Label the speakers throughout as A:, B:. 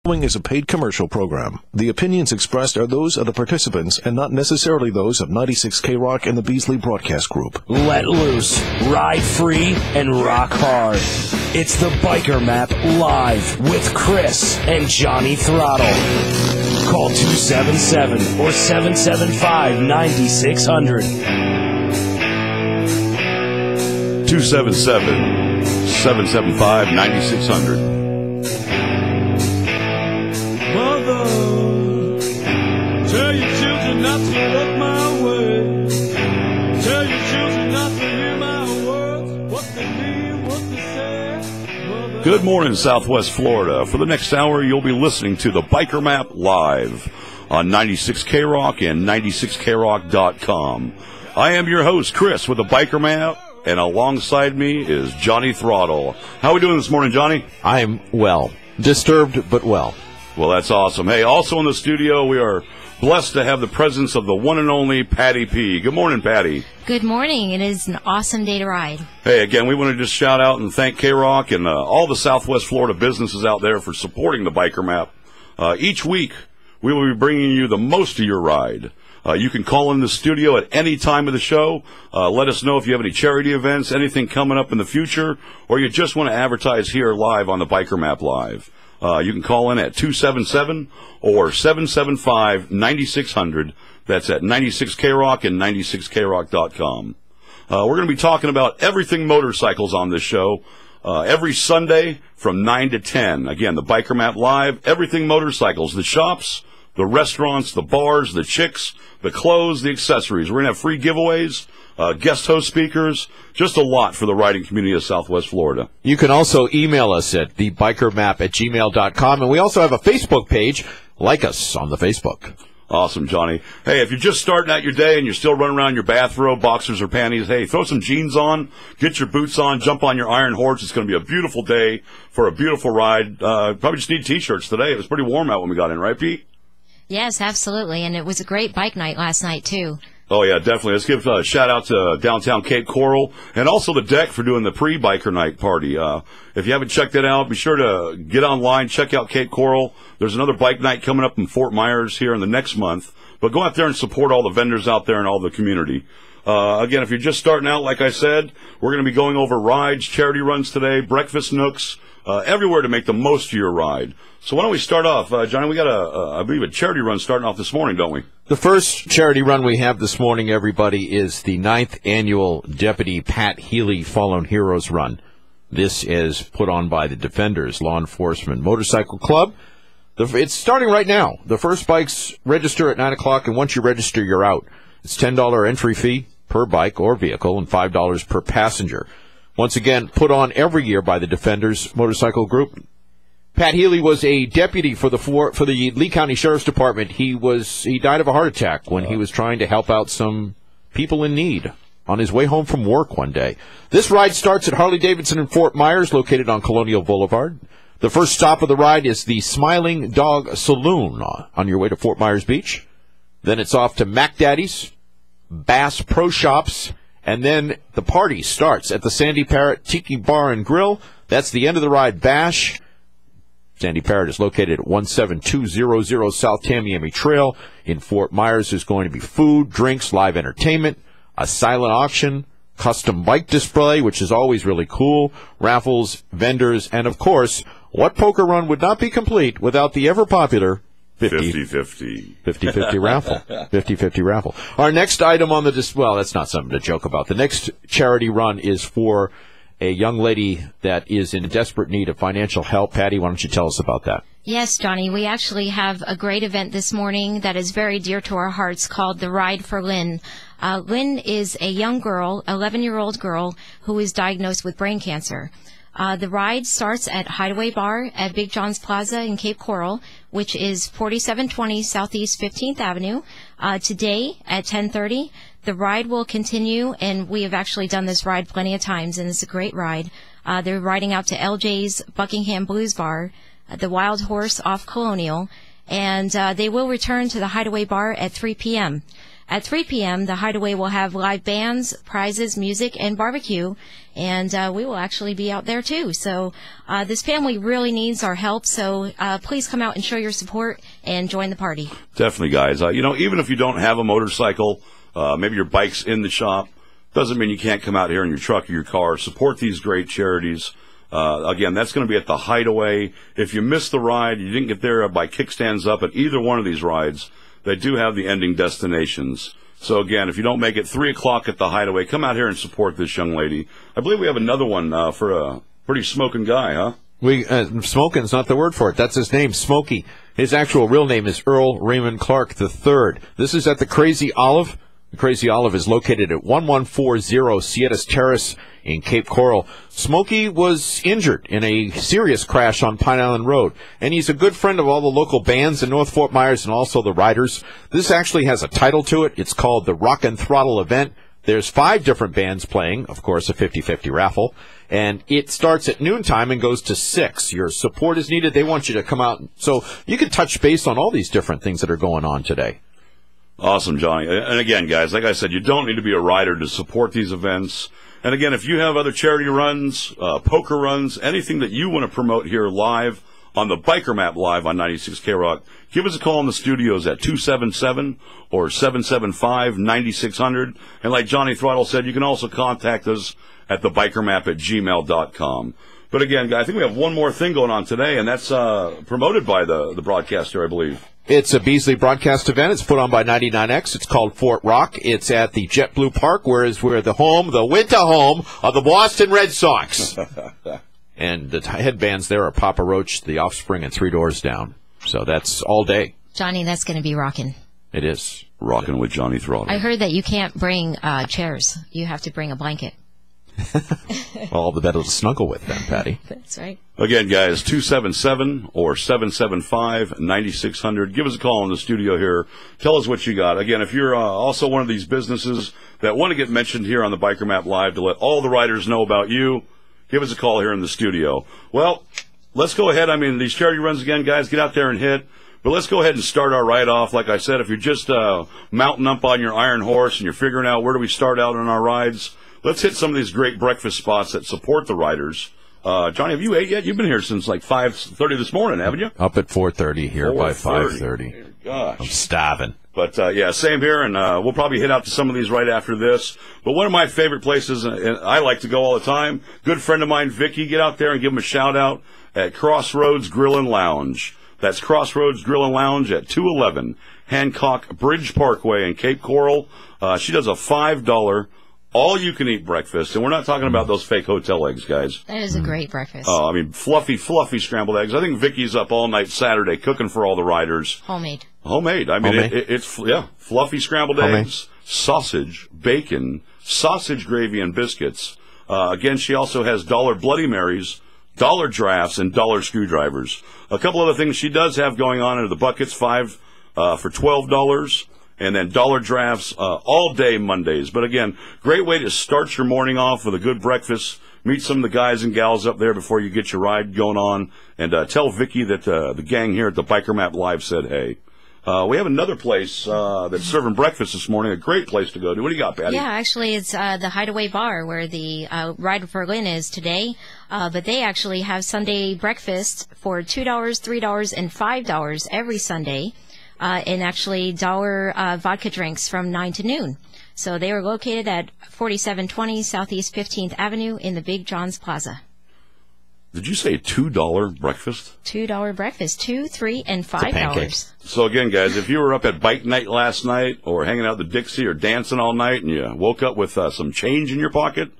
A: Following is a paid commercial program. The opinions expressed are those of the participants and not necessarily those of 96K-Rock and the Beasley Broadcast Group.
B: Let loose, ride free, and rock hard. It's the Biker Map live with Chris and Johnny Throttle. Call 277 or 775-9600.
C: 277-775-9600.
D: Mother, tell your children not to look my way. Tell your children not to hear my words, what they mean, what they say. Mother.
C: Good morning, Southwest Florida. For the next hour, you'll be listening to the Biker Map live on 96K-Rock and 96KRock.com. I am your host, Chris, with the Biker Map, and alongside me is Johnny Throttle. How are we doing this morning, Johnny?
E: I'm well. Disturbed, but well.
C: Well, that's awesome. Hey, also in the studio, we are blessed to have the presence of the one and only Patty P. Good morning, Patty.
F: Good morning. It is an awesome day to ride.
C: Hey, again, we want to just shout out and thank K-Rock and all the Southwest Florida businesses out there for supporting the Biker Map. Each week, we will be bringing you the most of your ride. You can call in the studio at any time of the show. Let us know if you have any charity events, anything coming up in the future, or you just want to advertise here live on the Biker Map Live. You can call in at 277 or 775-9600. That's at 96K-Rock and 96KRock.com. We're going to be talking about everything motorcycles on this show every Sunday from 9 to 10. Again, the Biker Map Live, everything motorcycles, the shops, the restaurants, the bars, the chicks, the clothes, the accessories. We're going to have free giveaways, guest host speakers, just a lot for the riding community of Southwest Florida.
E: You can also email us at thebikermap@gmail.com, and we also have a Facebook page. Like us on the Facebook.
C: Awesome, Johnny. Hey, if you're just starting out your day and you're still running around in your bathrobe, boxers, or panties, hey, throw some jeans on, get your boots on, jump on your iron horse. It's going to be a beautiful day for a beautiful ride. Probably just need T-shirts today. It was pretty warm out when we got in, right, Pete?
F: Yes, absolutely. And it was a great bike night last night, too.
C: Oh, yeah, definitely. Let's give a shout-out to downtown Cape Coral and also the Deck for doing the pre-Biker Night party. If you haven't checked it out, be sure to get online, check out Cape Coral. There's another bike night coming up in Fort Myers here in the next month. But go out there and support all the vendors out there and all the community. Again, if you're just starting out, like I said, we're going to be going over rides, charity runs today, breakfast nooks, everywhere to make the most of your ride. So why don't we start off? Johnny, we got I believe, a charity run starting off this morning, don't we?
E: The first charity run we have this morning, everybody, is the 9th annual Deputy Pat Healy Fallen Heroes Run. This is put on by the Defenders Law Enforcement Motorcycle Club. It's starting right now. The first bikes register at 9 o'clock, and once you register, you're out. It's $10 entry fee per bike or vehicle and $5 per passenger. Once again, put on every year by the Defenders Motorcycle Group. Pat Healy was a deputy for the Lee County Sheriff's Department. He died of a heart attack when he was trying to help out some people in need on his way home from work one day. This ride starts at Harley-Davidson in Fort Myers, located on Colonial Boulevard. The first stop of the ride is the Smiling Dog Saloon on your way to Fort Myers Beach. Then it's off to Mac Daddy's, Bass Pro Shops, and then the party starts at the Sandy Parrot Tiki Bar and Grill. That's the end of the ride bash. Sandy Parrot is located at 17200 South Tamiami Trail in Fort Myers. There's going to be food, drinks, live entertainment, a silent auction, custom bike display, which is always really cool, raffles, vendors, and, of course, what poker run would not be complete without the ever-popular 50-50 raffle. 50-50 raffle. Our next item on the well, that's not something to joke about. The next charity run is for a young lady that is in desperate need of financial help. Patty, why don't you tell us about that?
F: Yes, Johnny. We actually have a great event this morning that is very dear to our hearts called the Ride for Lynn. Lynn is a young girl, 11-year-old girl, who is diagnosed with brain cancer. The ride starts at Hideaway Bar at Big John's Plaza in Cape Coral, which is 4720 Southeast 15th Avenue. Today at 10:30, the ride will continue, and we have actually done this ride plenty of times, and it's a great ride. They're riding out to LJ's Buckingham Blues Bar, the Wild Horse off Colonial, and they will return to the Hideaway Bar at 3 p.m. At 3 p.m., the Hideaway will have live bands, prizes, music, and barbecue, and we will actually be out there too. So this family really needs our help, so please come out and show your support and join the party.
C: Definitely, guys. Even if you don't have a motorcycle, maybe your bike's in the shop, doesn't mean you can't come out here in your truck or your car. Support these great charities. Again, that's going to be at the Hideaway. If you missed the ride, you didn't get there by kickstands up at either one of these rides, they do have the ending destinations. So again, if you don't make it 3 o'clock at the Hideaway, come out here and support this young lady. I believe we have another one for a pretty smoking guy, huh?
E: Smoking's not the word for it. That's his name, Smokey. His actual real name is Earl Raymond Clark III. This is at the Crazy Olive. The Crazy Olive is located at 1140 Sietas Terrace in Cape Coral. Smokey was injured in a serious crash on Pine Island Road, and he's a good friend of all the local bands in North Fort Myers and also the riders. This actually has a title to it. It's called the Rock and Throttle Event. There's 5 different bands playing, of course, a 50-50 raffle, and it starts at noontime and goes to 6. Your support is needed. They want you to come out, so you can touch base on all these different things that are going on today.
C: Awesome, Johnny. And again, guys, like I said, you don't need to be a rider to support these events. And again, if you have other charity runs, poker runs, anything that you want to promote here live on the Biker Map Live on 96K-Rock, give us a call in the studios at 277 or 775-9600. And like Johnny Throttle said, you can also contact us at thebikermap@gmail.com. But again, I think we have one more thing going on today, and that's promoted by the broadcaster, I believe.
E: It's a Beasley broadcast event. It's put on by 99X. It's called Fort Rock. It's at the JetBlue Park, where we're the winter home of the Boston Red Sox. And the headbands there are Papa Roach, The Offspring, and 3 Doors Down. So that's all day.
F: Johnny, that's going to be rocking.
E: It is.
C: Rocking with Johnny Throttle.
F: I heard that you can't bring chairs. You have to bring a blanket.
E: Well, all the better to snuggle with then, Patty.
F: That's right.
C: Again, guys, 277 or 775-9600. Give us a call in the studio here. Tell us what you got. Again, if you're also one of these businesses that want to get mentioned here on the Biker Map Live to let all the riders know about you, give us a call here in the studio. Well, let's go ahead. I mean, these charity runs again, guys, get out there and hit. But let's go ahead and start our ride off. Like I said, if you're just mounting up on your iron horse and you're figuring out where do we start out on our rides, let's hit some of these great breakfast spots that support the riders. Johnny, have you ate yet? You've been here since like 5:30 this morning, haven't you?
E: Up at 4:30 here by 5:30.
C: Gosh.
E: I'm starving.
C: But, yeah, same here, and we'll probably hit out to some of these right after this. But one of my favorite places, and I like to go all the time, good friend of mine, Vicky, get out there and give him a shout-out at Crossroads Grill and Lounge. That's Crossroads Grill and Lounge at 211 Hancock Bridge Parkway in Cape Coral. She does a $5 all-you-can-eat breakfast, and we're not talking about those fake hotel eggs, guys.
F: That is a great breakfast.
C: Oh, I mean, fluffy scrambled eggs. I think Vicky's up all night Saturday cooking for all the riders.
F: Homemade.
C: I mean, it's fluffy scrambled eggs, sausage, bacon, sausage gravy, and biscuits. Again, she also has dollar Bloody Marys, dollar drafts, and dollar screwdrivers. A couple other things she does have going on are the buckets, 5 for $12. And then dollar drafts all day Mondays. But again, great way to start your morning off with a good breakfast. Meet some of the guys and gals up there before you get your ride going on. And tell Vicky that the gang here at the Biker Map Live said hey. We have another place that's serving breakfast this morning, a great place to go to. What do you got, Patty?
F: Yeah, actually, it's the Hideaway Bar where the Ride for Lynn is today. But they actually have Sunday breakfast for $2, $3, and $5 every Sunday. And actually dollar vodka drinks from 9 to noon. So they are located at 4720 Southeast 15th Avenue in the Big John's Plaza.
C: Did you say $2 breakfast?
F: $2 breakfast, $2, $3, and $5.
C: So again, guys, if you were up at bike night last night or hanging out at the Dixie or dancing all night and you woke up with some change in your pocket,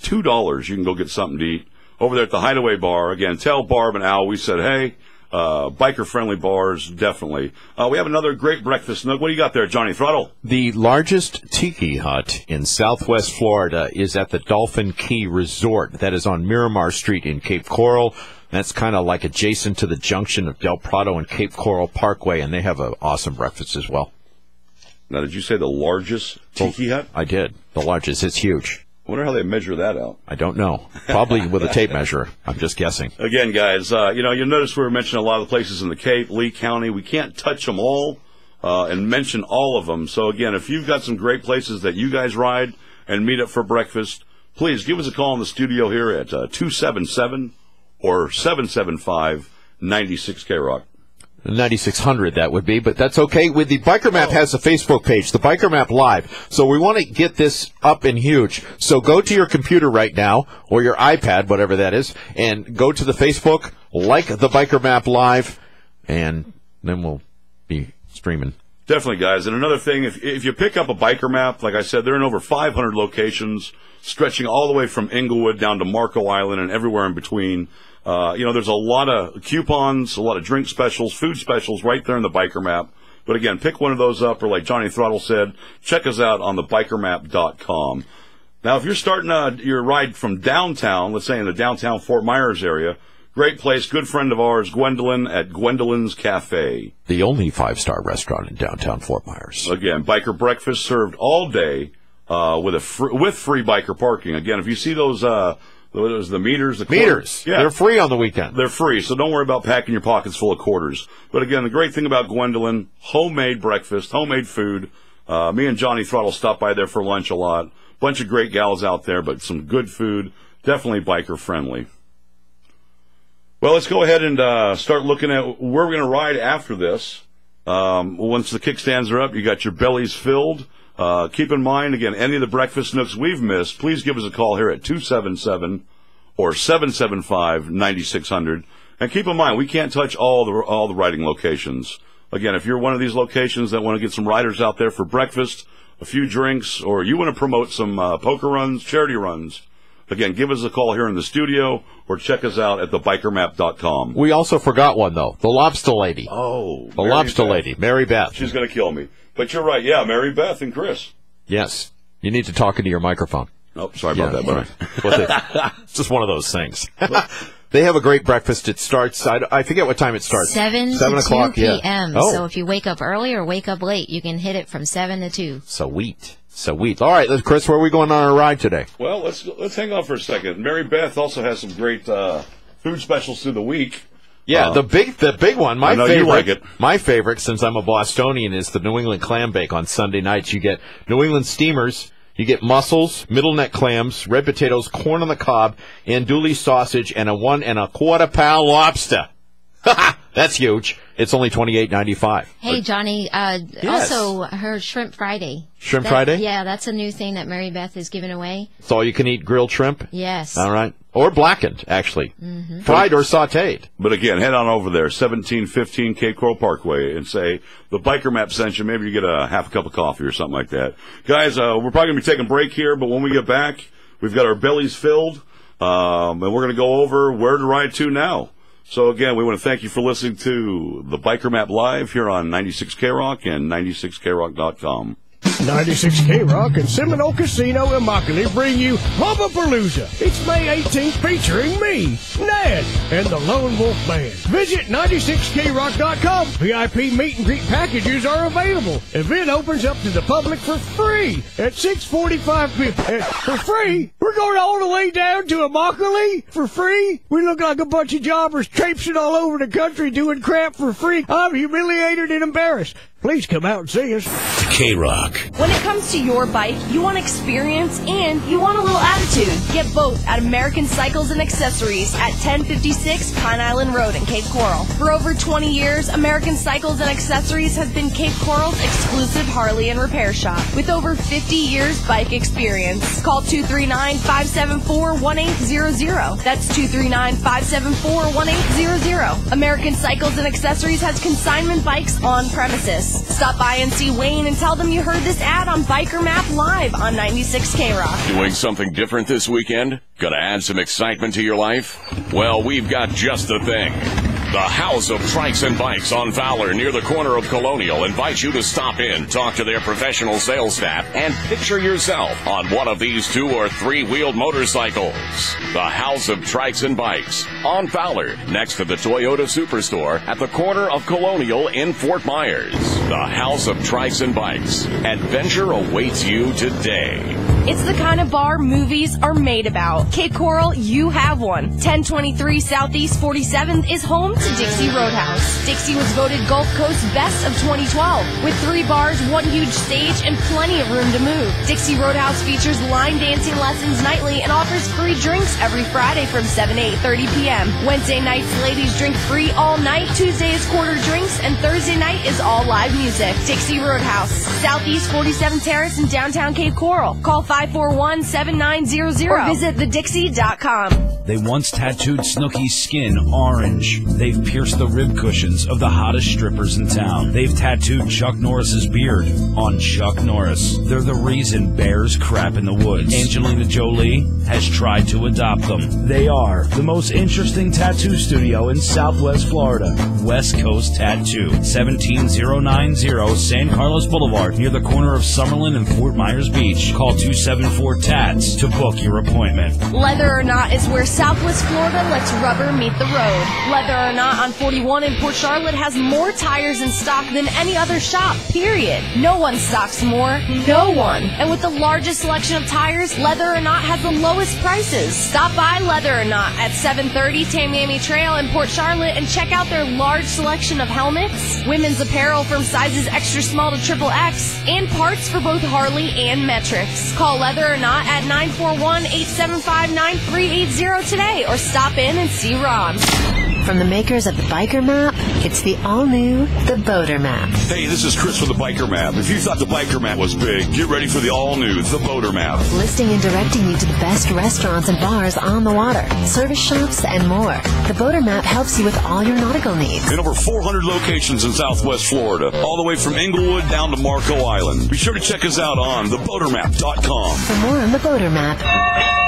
C: $2, you can go get something to eat. Over there at the Hideaway Bar, again, tell Barb and Al we said hey. Biker-friendly bars, definitely. We have another great breakfast nook. What do you got there, Johnny Throttle?
E: The largest tiki hut in southwest Florida is at the Dolphin Key Resort. That is on Miramar Street in Cape Coral. That's kind of like adjacent to the junction of Del Prado and Cape Coral Parkway, and they have an awesome breakfast as well.
C: Now, did you say the largest tiki hut?
E: I did. The largest. It's huge.
C: I wonder how they measure that out.
E: I don't know. Probably with a tape measure. I'm just guessing.
C: Again, guys, you'll notice we were mentioning a lot of the places in the Cape, Lee County. We can't touch them all. and mention all of them. So again, if you've got some great places that you guys ride and meet up for breakfast, please give us a call in the studio here at 277 or 775-96K-Rock.
E: 9600 that would be, but that's okay. With the Biker Map has a Facebook page, the Biker Map Live. So we want to get this up and huge. So go to your computer right now, or your iPad, whatever that is, and go to the Facebook, like the Biker Map Live, and then we'll be streaming.
C: Definitely, guys. And another thing, if you pick up a Biker Map, like I said, they're in over 500 locations, stretching all the way from Inglewood down to Marco Island and everywhere in between. There's a lot of coupons, a lot of drink specials, food specials right there in the Biker Map. But again, pick one of those up, or like Johnny Throttle said, check us out on the bikermap.com. Now, if you're starting your ride from downtown, let's say in the downtown Fort Myers area, great place, good friend of ours, Gwendolyn at Gwendolyn's Cafe.
E: The only 5-star restaurant in downtown Fort Myers.
C: Again, biker breakfast served all day with free biker parking. Again, if you see those... the meters.
E: Yeah. They're free on the weekend.
C: They're free, so don't worry about packing your pockets full of quarters. But again, the great thing about Gwendolyn, homemade breakfast, homemade food. Me and Johnny Throttle stopped by there for lunch a lot. Bunch of great gals out there, but some good food. Definitely biker friendly. Well, let's go ahead and start looking at where we're going to ride after this. Once the kickstands are up, you got your bellies filled. Keep in mind, again, any of the breakfast nooks we've missed, please give us a call here at 277 or 775-9600. And keep in mind, we can't touch all the riding locations. Again, if you're one of these locations that want to get some riders out there for breakfast, a few drinks, or you want to promote some poker runs, charity runs, again, give us a call here in the studio or check us out at thebikermap.com.
E: We also forgot one, though. The Lobster Lady.
C: Oh.
E: The Lobster Lady, Mary Beth.
C: She's going to kill me. But you're right. Yeah, Mary Beth and Chris.
E: Yes. You need to talk into your microphone.
C: Oh, sorry about that, buddy.
E: It's just one of those things. They have a great breakfast. It starts, I forget what time it starts.
F: 7
E: o'clock,
F: 2 p.m.
E: Yeah. Oh.
F: So if you wake up early or wake up late, you can hit it from 7 to 2.
E: Sweet. All right, Chris, where are we going on our ride today?
C: Well, let's hang on for a second. Mary Beth also has some great food specials through the week.
E: Yeah, the big one,
C: I know you like it.
E: My favorite, since I'm a Bostonian, is the New England clam bake on Sunday nights. You get New England steamers, you get mussels, middle neck clams, red potatoes, corn on the cob, andouille sausage, and a 1 1/4 pound lobster. That's huge. It's only $28.95.
F: Hey, Johnny,
E: Yes.
F: also her Shrimp Friday.
E: Friday?
F: Yeah, that's a new thing that Mary Beth is giving away.
E: It's all you can eat grilled shrimp?
F: Yes.
E: All right. Or blackened, actually. Mm-hmm. Fried or sautéed.
C: But again, head on over there, 1715 Cape Coral Parkway, and say, the Biker Map sent you. Maybe you get a half a cup of coffee or something like that. Guys, we're probably going to be taking a break here, but when we get back, we've got our bellies filled, and we're going to go over where to ride to now. So again, we want to thank you for listening to the Biker Map Live here on 96K-Rock and 96KRock.com.
G: 96K-Rock and Seminole Casino in Immokalee bring you Hubbapalooza. It's May 18th featuring me, Ned, and the Lone Wolf Band. Visit 96KRock.com. VIP meet and greet packages are available. Event opens up to the public for free at 6:45 p.m. For free? We're going all the way down to Immokalee for free? We look like a bunch of jobbers traipsing all over the country doing crap for free. I'm humiliated and embarrassed. Please come out and see us.
B: K-Rock.
H: When it comes to your bike, you want experience and you want a little attitude. Get both at American Cycles and Accessories at 1056 Pine Island Road in Cape Coral. For over 20 years, American Cycles and Accessories has been Cape Coral's exclusive Harley and repair shop with over 50 years bike experience. Call 239-574-1800. That's 239-574-1800. American Cycles and Accessories has consignment bikes on premises. Stop by and see Wayne and tell them you heard this ad on Biker Map Live on 96K-Rock.
I: Doing something different this weekend? Gonna add some excitement to your life? Well, we've got just the thing. The House of Trikes and Bikes on Fowler near the corner of Colonial invites you to stop in, talk to their professional sales staff, and picture yourself on one of these 2- or 3-wheeled motorcycles. The House of Trikes and Bikes on Fowler, next to the Toyota Superstore at the corner of Colonial in Fort Myers. The House of Trikes and Bikes. Adventure awaits you today.
H: It's the kind of bar movies are made about. Cape Coral, you have one. 1023 Southeast 47th is home to Dixie Roadhouse. Dixie was voted Gulf Coast Best of 2012 with 3 bars, 1 huge stage, and plenty of room to move. Dixie Roadhouse features line dancing lessons nightly and offers free drinks every Friday from 7 to 8:30 p.m. Wednesday nights, ladies drink free all night. Tuesday is quarter drinks, and Thursday night is all live music. Dixie Roadhouse, Southeast 47th Terrace in downtown Cape Coral. Call 541-7900 or visit thedixie.com.
B: They once tattooed Snooki's skin orange. They've pierced the rib cushions of the hottest strippers in town. They've tattooed Chuck Norris's beard on Chuck Norris. They're the reason bears crap in the woods. Angelina Jolie has tried to adopt them. They are the most interesting tattoo studio in Southwest Florida. West Coast Tattoo, 17090 San Carlos Boulevard, near the corner of Summerlin and Fort Myers Beach. Call 274-TATS to book your appointment.
H: Leather or Not is where Southwest Florida lets rubber meet the road. Leather or Not on 41 in Port Charlotte has more tires in stock than any other shop, period. No one stocks more. No one. And with the largest selection of tires, Leather or Not has the lowest prices. Stop by Leather or Not at 730 Tamiami Trail in Port Charlotte and check out their large selection of helmets, women's apparel from sizes extra small to XXX, and parts for both Harley and Metrics. Call Leather or Not at 941-875-9380 today or stop in and see Ron.
J: From the makers of the Biker Map, it's the all-new The Boater Map.
C: Hey, this is Chris from the Biker Map. If you thought the Biker Map was big, get ready for the all-new The Boater Map.
J: Listing and directing you to the best restaurants and bars on the water, service shops, and more. The Boater Map helps you with all your nautical needs.
C: In over 400 locations in Southwest Florida, all the way from Inglewood down to Marco Island. Be sure to check us out on theboatermap.com.
J: For more on The Boater Map,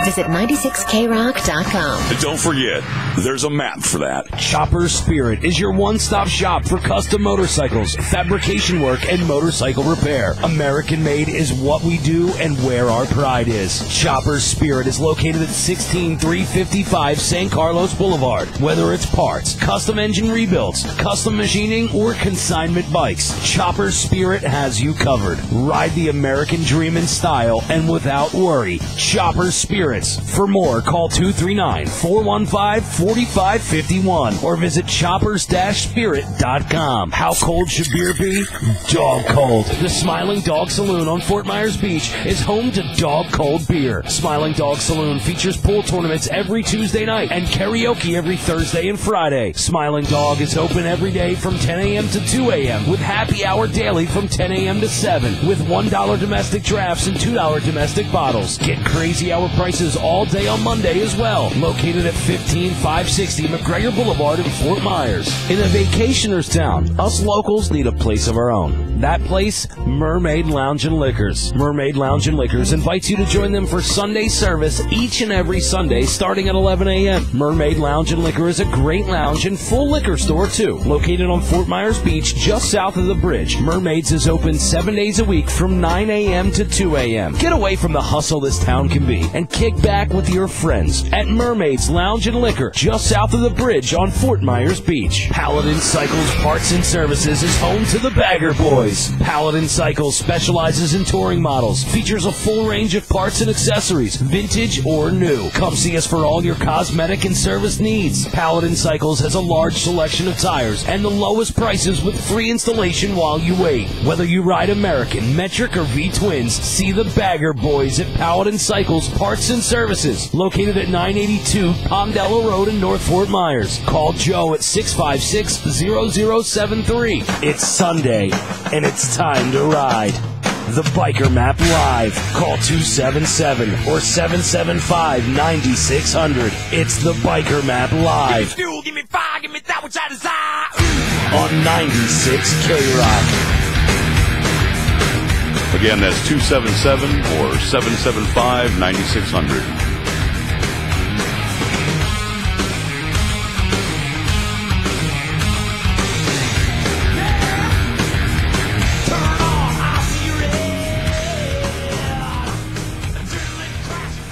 J: visit 96krock.com.
C: And don't forget, there's a map for that.
B: Chopper's Spirit is your one-stop shop for custom motorcycles, fabrication work, and motorcycle repair. American made is what we do and where our pride is. Chopper's Spirit is located at 16355 San Carlos Boulevard. Whether it's parts, custom engine rebuilds, custom machining, or consignment bikes, Chopper's Spirit has you covered. Ride the American dream in style and without worry. Chopper's Spirits. For more, call 239-415-4551 or visit choppers-spirit.com. How cold should beer be? Dog cold. The Smiling Dog Saloon on Fort Myers Beach is home to dog cold beer. Smiling Dog Saloon features pool tournaments every Tuesday night and karaoke every Thursday and Friday. Smiling Dog is open every day from 10 a.m. to 2 a.m. with happy hour daily from 10 a.m. to 7 with $1 domestic drafts and $2 domestic bottles. Get crazy hour prices all day on Monday as well. Located at 15560 McGregor Boulevard in Fort Myers. In a vacationer's town, us locals need a place of our own. That place, Mermaid Lounge and Liquors. Mermaid Lounge and Liquors invites you to join them for Sunday service each and every Sunday starting at 11 a.m. Mermaid Lounge and Liquor is a great lounge and full liquor store too. Located on Fort Myers Beach just south of the bridge. Mermaids is open 7 days a week from 9 a.m. to 2 a.m. Get away from the hustle this town can be and kick back with your friends at Mermaids Lounge and Liquor just south of the bridge on Fort Myers Beach. Paladin Cycles Parts and Services is home to the Bagger Boys. Paladin Cycles specializes in touring models, features a full range of parts and accessories, vintage or new. Come see us for all your cosmetic and service needs. Paladin Cycles has a large selection of tires and the lowest prices with free installation while you wait. Whether you ride American, Metric, or V-Twins, see the Bagger Boys at Paladin Cycles Parts and Services, located at 982 Palmdale Road in North Fort Myers. Call Joe at 656-0073. It's Sunday, and it's time to ride. The Biker Map Live. Call 277 or 775-9600. It's the Biker Map Live.
D: Give me fuel, give me fire, give me that which I desire.
B: On 96K-Rock.
C: Again, that's 277 or 775-9600.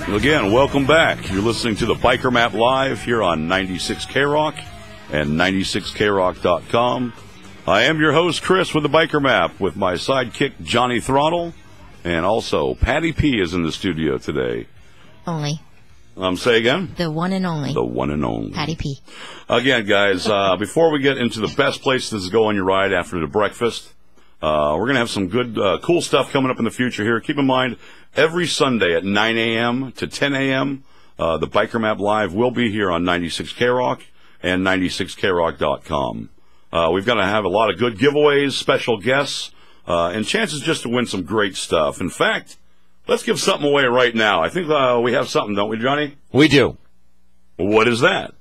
C: Again, welcome back. You're listening to the Biker Map Live here on 96K-Rock and 96krock.com. I am your host, Chris, with the Biker Map, with my sidekick, Johnny Throttle, and also Patty P is in the studio today.
F: Only.
C: Say again?
F: The one and only.
C: The one and only.
F: Patty P.
C: Again, guys, before we get into the best places to go on your ride after the breakfast, we're going to have some good, cool stuff coming up in the future here. Keep in mind, every Sunday at 9 a.m. to 10 a.m., the Biker Map Live will be here on 96K-Rock and 96KRock.com. We've got to have a lot of good giveaways, special guests, and chances just to win some great stuff. In fact, let's give something away right now. I think we have something, don't we, Johnny?
E: We do.
C: What is that?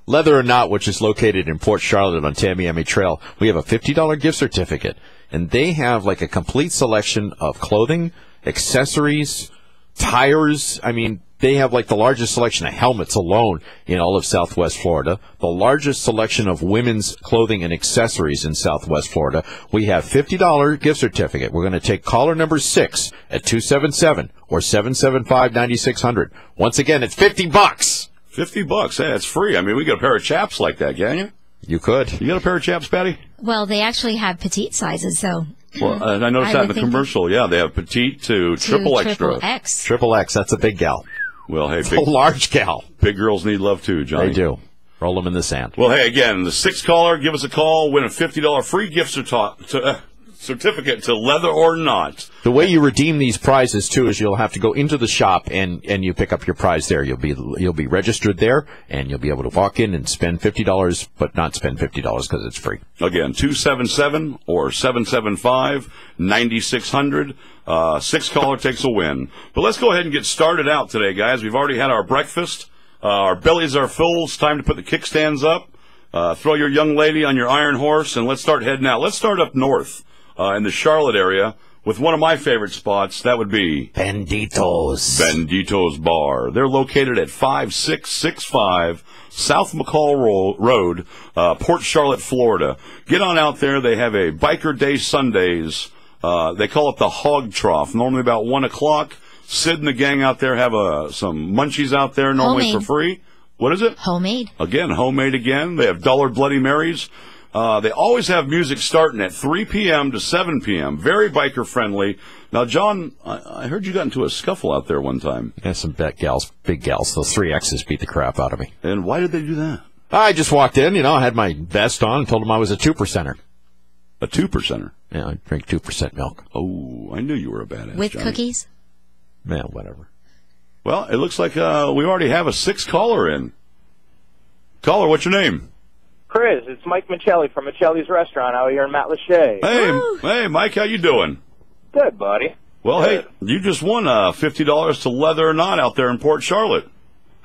E: Leather or Not, which is located in Port Charlotte on Tamiami Trail, we have a $50 gift certificate. And they have like a complete selection of clothing, accessories, tires. I mean, they have like the largest selection of helmets alone in all of Southwest Florida, the largest selection of women's clothing and accessories in Southwest Florida. We have $50 gift certificate. We're going to take caller number 6 at 277 or 775-9600. Once again, it's $50.
C: $50. Hey, it's free. I mean, we got a pair of chaps like that, can you?
E: You could.
C: You got a pair of chaps, Patty?
F: Well, they actually have petite sizes, so.
C: Well, and I noticed that in the commercial. Yeah, they have petite to triple extra.
F: Triple X.
E: Triple X, that's a big gal.
C: Well, hey,
E: a large gal.
C: Big girls need love too, Johnny.
E: They do. Roll them in the sand.
C: Well, hey, again, the 6th caller, give us a call, win a $50 free gift certificate to Leather or Not.
E: The way you redeem these prizes too is you'll have to go into the shop and you pick up your prize there. You'll be registered there, and you'll be able to walk in and spend $50, but not spend $50 because it's free.
C: Again, 277 or 775-9600. 6th caller takes a win. But let's go ahead and get started out today, guys. We've already had our breakfast. Our bellies are full. It's time to put the kickstands up. Throw your young lady on your iron horse, and let's start heading out. Let's start up north in the Charlotte area with one of my favorite spots. That would be Bandito's Bar. They're located at 5665 South McCall Road, Port Charlotte, Florida. Get on out there. They have a Biker Day Sundays. They call it the Hog Trough. Normally about 1 o'clock. Sid and the gang out there have some munchies out there normally
F: Homemade.
C: for free. What is it?
F: Homemade.
C: Again, homemade again. They have dollar Bloody Marys. They always have music starting at 3 p.m. to 7 p.m. Very biker friendly. Now, John, I heard you got into a scuffle out there one time.
E: Yeah, some big gals. Those 3 X's beat the crap out of me.
C: And why did they do that?
E: I just walked in, I had my vest on and told them I was a 2%er.
C: A 2%er?
E: Yeah, I drink 2% milk.
C: Oh, I knew you were a badass,
F: With
C: Johnny.
F: cookies?
E: Man, whatever.
C: Well, it looks like we already have a 6th caller in. Caller, what's your name?
K: Chris, it's Mike Michelli from Michelli's Restaurant out here in Matlacha.
C: Hey, Mike, how you doing?
K: Good, buddy.
C: Well,
K: Good.
C: hey, you just won $50 to Leather or Not out there in Port Charlotte.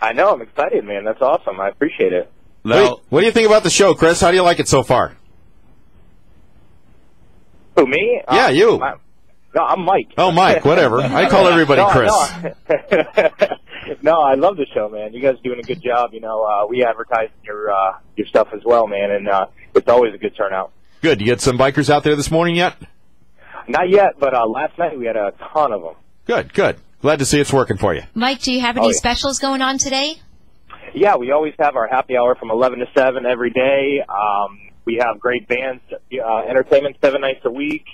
K: I know, I'm excited, man. That's awesome. I appreciate it.
C: Now,
E: what do you think about the show, Chris? How do you like it so far?
K: Who, me?
E: Yeah, you.
K: No, I'm Mike.
E: Oh, Mike, whatever. I call everybody Chris.
K: No, I love the show, man. You guys are doing a good job. We advertise your stuff as well, man, and it's always a good turnout.
E: Good. You get some bikers out there this morning yet?
K: Not yet, but last night we had a ton of them.
E: Good. Glad to see it's working for you.
F: Mike, do you have any specials going on today?
K: Yeah, we always have our happy hour from 11 to 7 every day. We have great bands, entertainment 7 nights a week.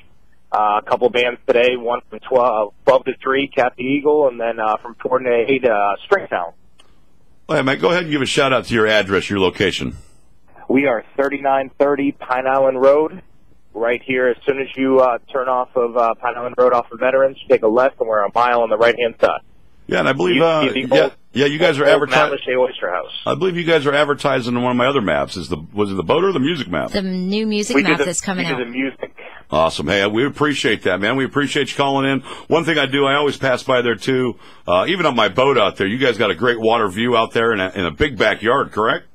K: A couple bands today, one from 12 to 3, Cat the Eagle, and then from 4 to 8, Stringtown.
C: Well, hey, Mike, go ahead and give a shout-out to your address, your location.
K: We are 3930 Pine Island Road, right here. As soon as you turn off of Pine Island Road off of Veterans, you take a left, and we're a mile on the right-hand side.
C: Yeah, and I believe, you guys are advertising.
K: Oyster House.
C: I believe you guys are advertising on one of my other maps. Was it the boat or the music map?
F: The new music map that's coming out.
K: We do the music.
C: Awesome. Hey, we appreciate that, man. We appreciate you calling in. One thing I do, I always pass by there, too. Even on my boat out there, you guys got a great water view out there in a big backyard, correct?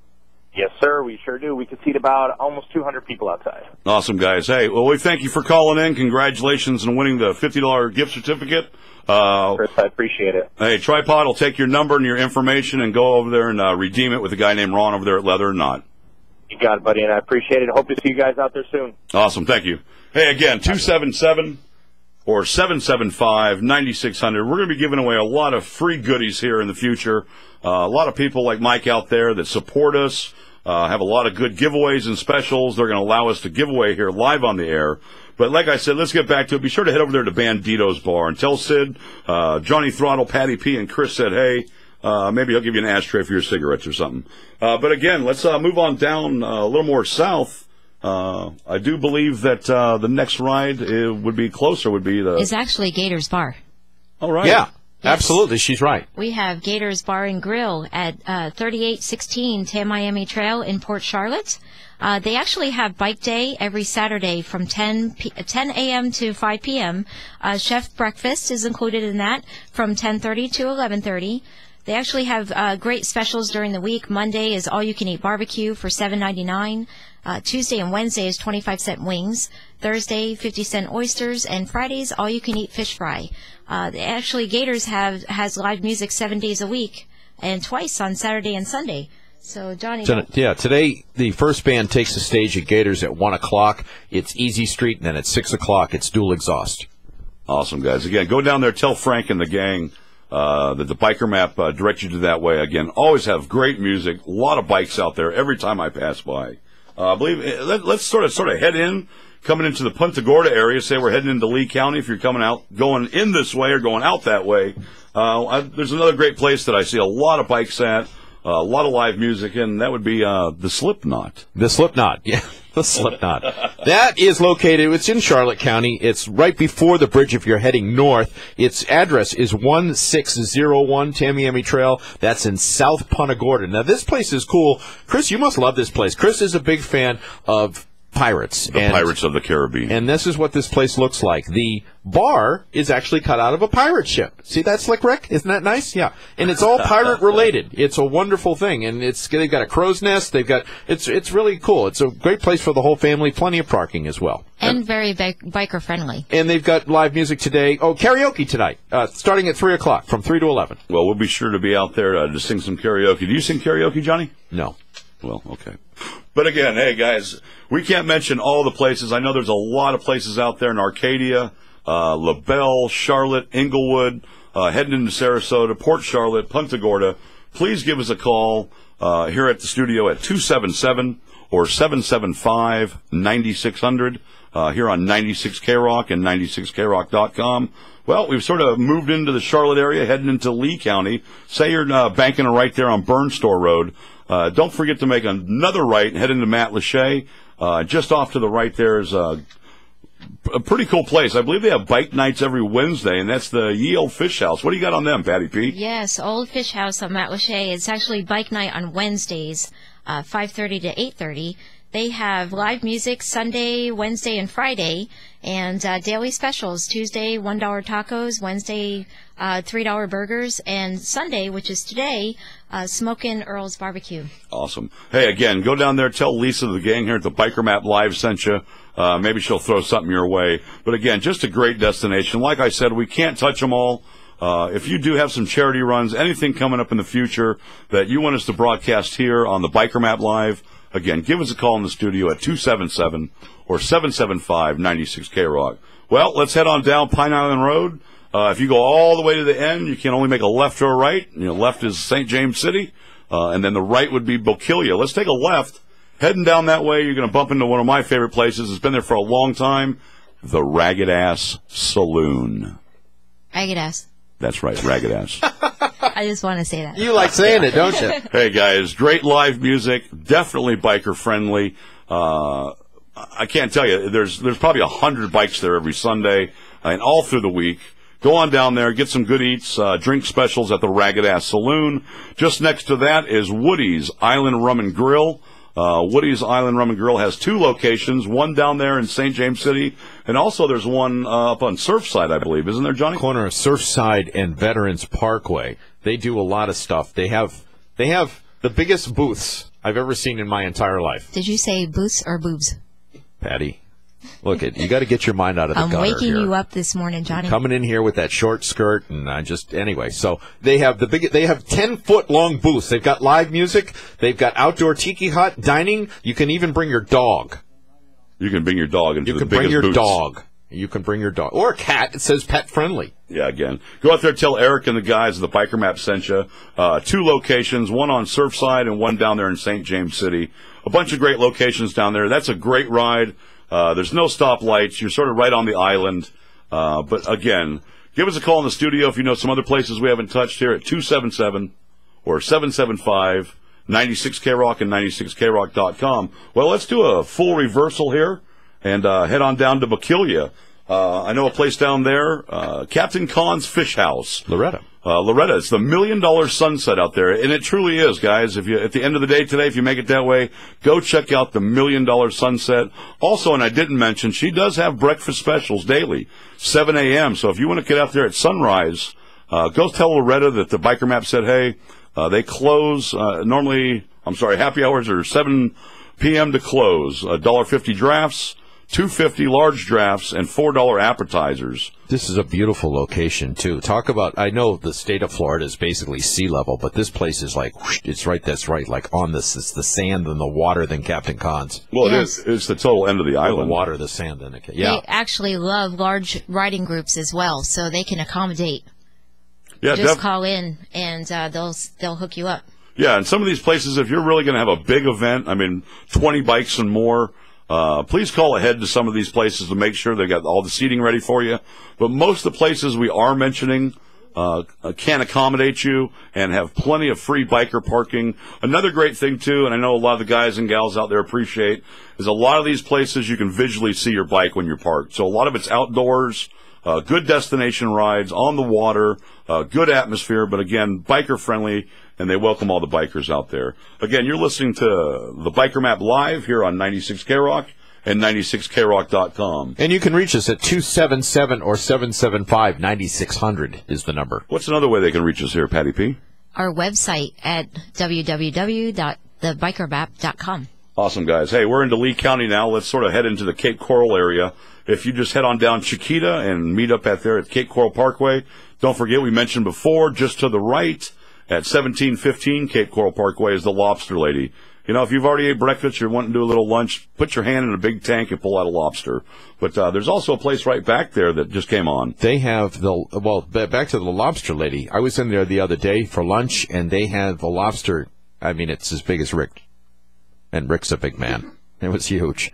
K: Yes, sir. We sure do. We could seat about almost 200 people outside.
C: Awesome, guys. Hey, well, we thank you for calling in. Congratulations on winning the $50 gift certificate.
K: Chris, I appreciate it.
C: Hey, Tripod will take your number and your information and go over there and redeem it with a guy named Ron over there at Leather or Not.
K: You got it, buddy, and I appreciate it. Hope to see you guys out there soon.
C: Awesome. Thank you. Hey, again, 277 or 775-9600. We're going to be giving away a lot of free goodies here in the future. A lot of people like Mike out there that support us. have a lot of good giveaways and specials they're going to allow us to give away here live on the air. But like I said, let's get back to it. Be sure to head over there to Bandito's Bar and tell Sid, Johnny Throttle, Patty P, and Chris said, hey, maybe he'll give you an ashtray for your cigarettes or something. But again, let's move on down a little more south. I do believe that the next ride would be closer, is
F: actually Gator's Bar.
C: All right.
E: Yeah, yes. Absolutely. She's right.
F: We have Gator's Bar and Grill at 3816 Tamiami Trail in Port Charlotte. They actually have bike day every Saturday from 10 a.m. to 5 p.m. Chef breakfast is included in that from 10:30 to 11:30. They actually have great specials during the week. Monday is all-you-can-eat barbecue for $7.99. Tuesday and Wednesday is 25-cent wings. Thursday, 50-cent oysters. And Fridays, all-you-can-eat fish fry. Actually, Gators has live music 7 days a week and twice on Saturday and Sunday. So, Johnny.
E: Today the first band takes the stage at Gators at 1 o'clock. It's Easy Street, and then at 6 o'clock it's Dual Exhaust.
C: Awesome, guys. Again, go down there, tell Frank and the gang that the biker map directs you to that way. Again, always have great music, a lot of bikes out there every time I pass by. I believe let's sort of head in, coming into the Punta Gorda area. Say we're heading into Lee County. If you're going in this way or going out that way, there's another great place that I see a lot of bikes at. A lot of live music, and that would be the Slipknot.
E: The Slipknot, yeah, the Slipknot. That is located, it's in Charlotte County. It's right before the bridge if you're heading north. Its address is 1601 Tamiami Trail. That's in South Punta Gorda. Now, this place is cool. Chris, you must love this place. Chris is a big fan of pirates.
C: Pirates of the Caribbean.
E: And this is what this place looks like. The bar is actually cut out of a pirate ship. See that, Slick Rick? Isn't that nice? Yeah. And it's all pirate related. It's a wonderful thing. And they've got a crow's nest. It's really cool. It's a great place for the whole family. Plenty of parking as well.
F: And very biker friendly.
E: And they've got live music today. Oh, karaoke tonight, starting at 3 o'clock from 3 to 11.
C: Well, we'll be sure to be out there to sing some karaoke. Do you sing karaoke, Johnny?
E: No.
C: Well, okay. But again, hey, guys, we can't mention all the places. I know there's a lot of places out there in Arcadia, LaBelle, Charlotte, Inglewood, heading into Sarasota, Port Charlotte, Punta Gorda. Please give us a call here at the studio at 277 or 775-9600 here on 96K-Rock and 96KRock.com. Well, we've sort of moved into the Charlotte area, heading into Lee County. Say you're banking right there on Burnstore Road. Don't forget to make another right and head into Matt Lachey. Just off to the right there is a pretty cool place. I believe they have bike nights every Wednesday, and that's the Ye Old Fish House. What do you got on them, Patty P?
F: Yes, Old Fish House on Matt Lachey. It's actually bike night on Wednesdays, 5:30 to 8:30. They have live music Sunday, Wednesday, and Friday, and daily specials. Tuesday, $1 tacos. Wednesday, $3 burgers. And Sunday, which is today, Smokin' Earl's Barbecue.
C: Awesome. Hey, again, go down there. Tell Lisa the gang here at the Biker Map Live sent you. Maybe she'll throw something your way. But again, just a great destination. Like I said, we can't touch them all. If you do have some charity runs, anything coming up in the future that you want us to broadcast here on the Biker Map Live, again, give us a call in the studio at 277 or 775-96K-Rock. Well, let's head on down Pine Island Road. If you go all the way to the end, you can only make a left or a right. Left is St. James City, and then the right would be Bokeelia. Let's take a left. Heading down that way, you're going to bump into one of my favorite places. It's been there for a long time, the Ragged Ass Saloon.
F: Ragged Ass.
C: That's right, Ragged Ass.
F: I just want to say that.
E: You like saying it, don't you?
C: Hey, guys, great live music, definitely biker-friendly. I can't tell you, there's probably 100 bikes there every Sunday and all through the week. Go on down there, get some good eats, drink specials at the Ragged Ass Saloon. Just next to that is Woody's Island Rum and Grill. Woody's Island Rum and Grill has 2 locations, one down there in St. James City, and also there's one up on Surfside, I believe. Isn't there, Johnny?
E: Corner of Surfside and Veterans Parkway. They do a lot of stuff. They have the biggest booths I've ever seen in my entire life.
F: Did you say booths or boobs?
E: Patty, look, you got to get your mind out of the gutter here.
F: I'm waking you up this morning, Johnny.
E: Coming in here with that short skirt, and anyway. So they have 10-foot long booths. They've got live music. They've got outdoor tiki hut dining. You can even bring your dog.
C: You can bring your dog into the biggest booths.
E: You can bring your dog. You can bring your dog or a cat. It says pet friendly.
C: Yeah, again, go out there, tell Eric and the guys at the Biker Map sent you. 2 locations, one on Surfside and one down there in St. James City. A bunch of great locations down there. That's a great ride. There's no stoplights. You're sort of right on the island. But again, give us a call in the studio if you know some other places we haven't touched here at 277 or 775 96K-Rock and 96KRock.com. Well, let's do a full reversal here and head on down to Bakilia. I know a place down there, Captain Khan's Fish House.
E: Loretta.
C: Loretta, it's the $1 Million Sunset out there, and it truly is, guys. If you, at the end of the day today, if you make it that way, go check out the $1 Million Sunset. Also, and I didn't mention, she does have breakfast specials daily, 7 a.m. So if you want to get out there at sunrise, go tell Loretta that the Biker Map said, hey, they close happy hours are 7 p.m. to close. $1.50 drafts, $2.50 large drafts, and $4 appetizers.
E: This is a beautiful location, too. Talk about, I know the state of Florida is basically sea level, but this place is like, whoosh, it's like on this, it's the sand and the water than Captain Khan's.
C: Well, yes. It is. It's the total end of the island.
E: The water, the sand, and yeah.
F: They actually love large riding groups as well, so they can accommodate.
C: Yeah,
F: just call in, and they'll hook you up.
C: Yeah, and some of these places, if you're really going to have a big event, 20 bikes and more, please call ahead to some of these places to make sure they got all the seating ready for you. But most of the places we are mentioning can accommodate you and have plenty of free biker parking. Another great thing, too, and I know a lot of the guys and gals out there appreciate, is a lot of these places you can visually see your bike when you're parked. So a lot of it's outdoors, good destination rides, on the water, good atmosphere, but again, biker friendly, and they welcome all the bikers out there. Again, you're listening to the Biker Map Live here on 96K-Rock and 96KRock.com.
E: And you can reach us at 277 or 775 9600 is the number.
C: What's another way they can reach us here, Patty P?
F: Our website at www.thebikermap.com.
C: Awesome, guys. Hey, we're into Lee County now. Let's sort of head into the Cape Coral area. If you just head on down Chiquita and meet up there at Cape Coral Parkway, don't forget we mentioned before, just to the right at 1715 Cape Coral Parkway is the Lobster Lady. You know, if you've already ate breakfast, you're wanting to do a little lunch, put your hand in a big tank and pull out a lobster. But there's also a place right back there that just came on.
E: They have back to the Lobster Lady. I was in there the other day for lunch, and they have a lobster. It's as big as Rick. And Rick's a big man. It was huge.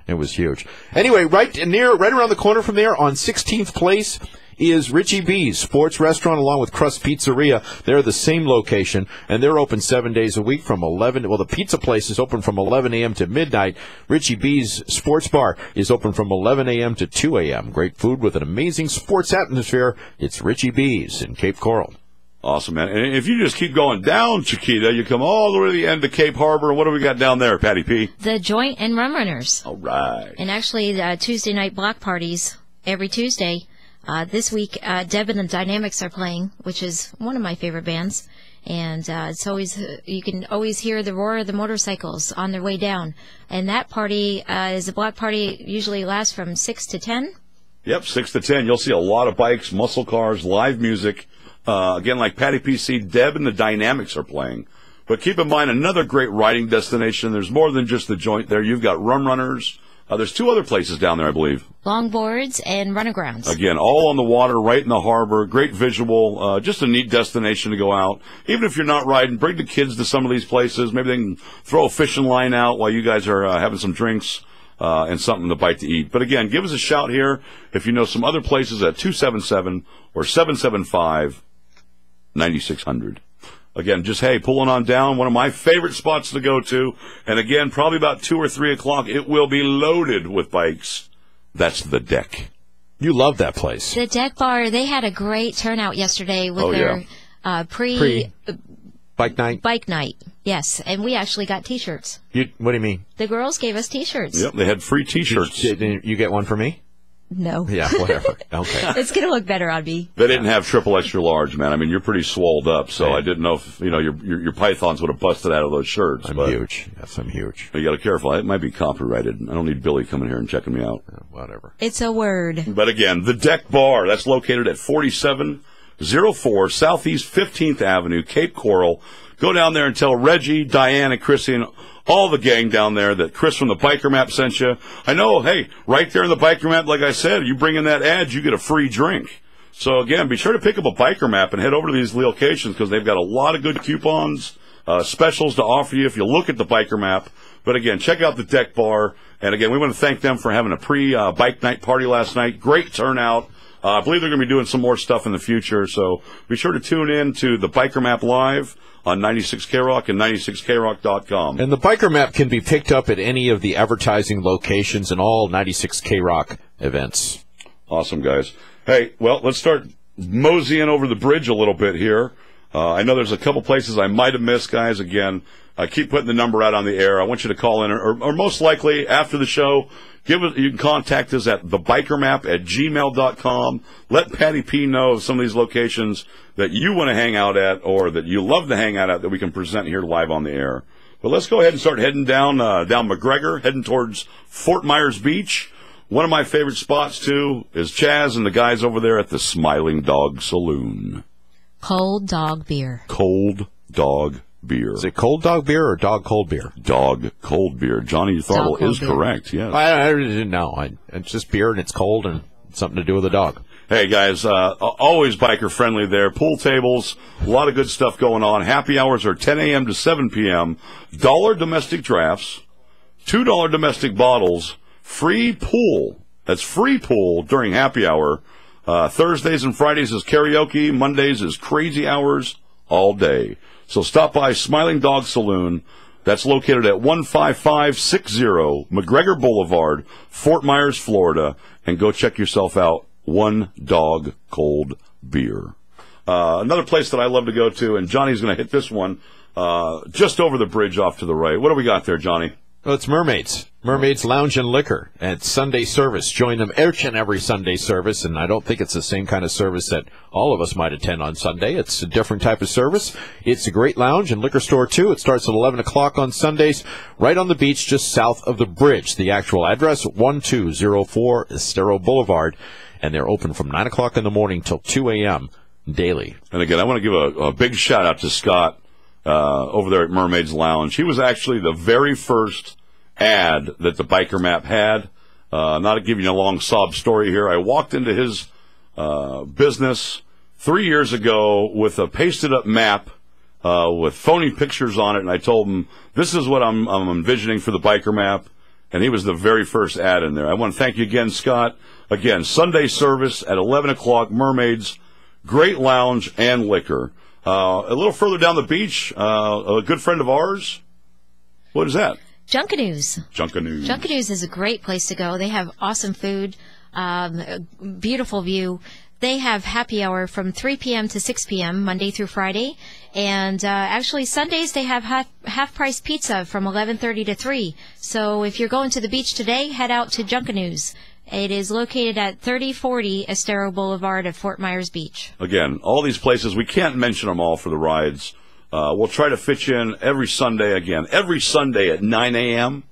E: Anyway, right around the corner from there on 16th Place is Richie B's Sports Restaurant along with Crust Pizzeria. They're the same location, and they're open 7 days a week from 11. Well, the pizza place is open from 11 a.m. to midnight. Richie B's Sports Bar is open from 11 a.m. to 2 a.m. Great food with an amazing sports atmosphere. It's Richie B's in Cape Coral.
C: Awesome, man. And if you just keep going down Chiquita, you come all the way to the end of Cape Harbor. What do we got down there, Patty P?
F: The Joint and Rum Runners.
C: All right.
F: And actually, the Tuesday night block parties every Tuesday. This week, Deb and the Dynamics are playing, which is one of my favorite bands. And it's always you can always hear the roar of the motorcycles on their way down. And that party is a block party, usually lasts from 6 to 10.
C: Yep, 6 to 10. You'll see a lot of bikes, muscle cars, live music. Again, like Patty PC, Deb and the Dynamics are playing. But keep in mind, another great riding destination. There's more than just the Joint there. You've got Rum Runners. There's 2 other places down there, I believe.
F: Longboards and Runagrounds.
C: Again, all on the water, right in the harbor. Great visual. Just a neat destination to go out. Even if you're not riding, bring the kids to some of these places. Maybe they can throw a fishing line out while you guys are having some drinks and something to bite to eat. But again, give us a shout here if you know some other places at 277 or 775 9600. Again, just, hey, pulling on down, one of my favorite spots to go to. And again, probably about 2 or 3 o'clock, it will be loaded with bikes. That's the Deck.
E: You love that place.
F: The Deck Bar, they had a great turnout yesterday with their
E: Bike night.
F: Bike night, yes. And we actually got T-shirts.
E: What do you mean?
F: The girls gave us T-shirts.
C: Yep, they had free T-shirts.
E: Did you get one for me?
F: No.
E: Yeah, whatever. Okay.
F: It's going to look better on me.
C: They didn't have triple extra large, man. You're pretty swolled up, so I didn't know if, your pythons would have busted out of those shirts.
E: I'm huge. Yes, I'm huge.
C: You got to be careful. It might be copyrighted. I don't need Billy coming here and checking me out.
E: Whatever.
F: It's a word.
C: But again, the Deck Bar, that's located at 4704 Southeast 15th Avenue, Cape Coral. Go down there and tell Reggie, Diane, and Chrissy and all the gang down there that Chris from the Biker Map sent you. I know, hey, right there in the Biker Map, like I said, you bring in that ad, you get a free drink. So, again, be sure to pick up a Biker Map and head over to these locations because they've got a lot of good coupons, specials to offer you if you look at the Biker Map. But, again, check out the Deck Bar. And, again, we want to thank them for having a pre-bike night party last night. Great turnout. I believe they're going to be doing some more stuff in the future. So be sure to tune in to the Biker Map Live on 96K-Rock and 96KRock.com.
E: And the Biker Map can be picked up at any of the advertising locations and all 96K-Rock events.
C: Awesome, guys. Hey, well, let's start moseying over the bridge a little bit here. I know there's a couple places I might have missed, guys. Again, I keep putting the number out on the air. I want you to call in, or most likely after the show, you can contact us at thebikermap@gmail.com. Let Patty P know of some of these locations that you want to hang out at or that you love to hang out at that we can present here live on the air. But let's go ahead and start heading down McGregor, heading towards Fort Myers Beach. One of my favorite spots, too, is Chaz and the guys over there at the Smiling Dog Saloon.
F: Cold dog beer.
C: Cold dog beer.
E: Is it cold dog beer or dog cold beer?
C: Dog cold beer. Johnny Thornwell is correct, yes.
E: I didn't know. It's just beer and it's cold and something to do with a dog.
C: Hey, guys, always biker-friendly there. Pool tables, a lot of good stuff going on. Happy hours are 10 a.m. to 7 p.m. $1 domestic drafts, $2 domestic bottles, free pool. That's free pool during happy hour. Thursdays and Fridays is karaoke. Mondays is crazy hours all day. So stop by Smiling Dog Saloon. That's located at 15560 McGregor Boulevard, Fort Myers, Florida. And go check yourself out. One Dog Cold Beer. Another place that I love to go to, and Johnny's going to hit this one just over the bridge off to the right. What do we got there, Johnny?
E: Well, it's Mermaids. Mermaids Lounge and Liquor at Sunday service. Join them each and every Sunday service, and I don't think it's the same kind of service that all of us might attend on Sunday. It's a different type of service. It's a great lounge and liquor store, too. It starts at 11 o'clock on Sundays, right on the beach just south of the bridge. The actual address, 1204 Estero Boulevard, and they're open from 9 o'clock in the morning till 2 a.m. daily.
C: And again, I want to give a big shout-out to Scott over there at Mermaids Lounge. He was actually the very first ad that the Biker Map had. Not to give you a long sob story here. I walked into his business 3 years ago with a pasted-up map with phony pictures on it, and I told him, this is what I'm envisioning for the Biker Map, and he was the very first ad in there. I want to thank you again, Scott. Again, Sunday service at 11 o'clock, Mermaids, great lounge and liquor. A little further down the beach, a good friend of ours. What is that?
F: Junkanoo's.
C: Junkanoo's.
F: Junkanoo's is a great place to go. They have awesome food, beautiful view. They have happy hour from 3 p.m. to 6 p.m. Monday through Friday. And actually Sundays they have half-price pizza from 11:30 to 3. So if you're going to the beach today, head out to Junkanoo's. It is located at 3040 Estero Boulevard at Fort Myers Beach.
C: Again, all these places, we can't mention them all for the rides. We'll try to fit you in every Sunday again. Every Sunday at 9 a.m.,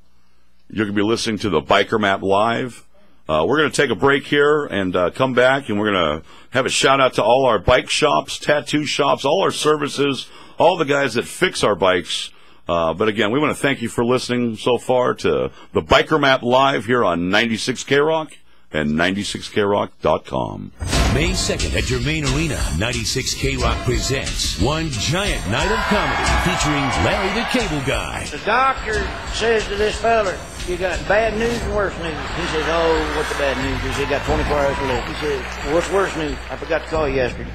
C: you're going to be listening to the Biker Map Live. We're going to take a break here and come back, and we're going to have a shout-out to all our bike shops, tattoo shops, all our services, all the guys that fix our bikes. But again, we want to thank you for listening so far to the Biker Map Live here on 96K-Rock and 96KRock.com.
B: May 2nd at Germain Arena, 96K-Rock presents One Giant Night of Comedy featuring Larry the Cable Guy.
L: The doctor says to this feller, you got bad news and worse news. He says, oh, what's the bad news? He said, got 24 hours to live. He says, well, what's worse news? I forgot to call you yesterday.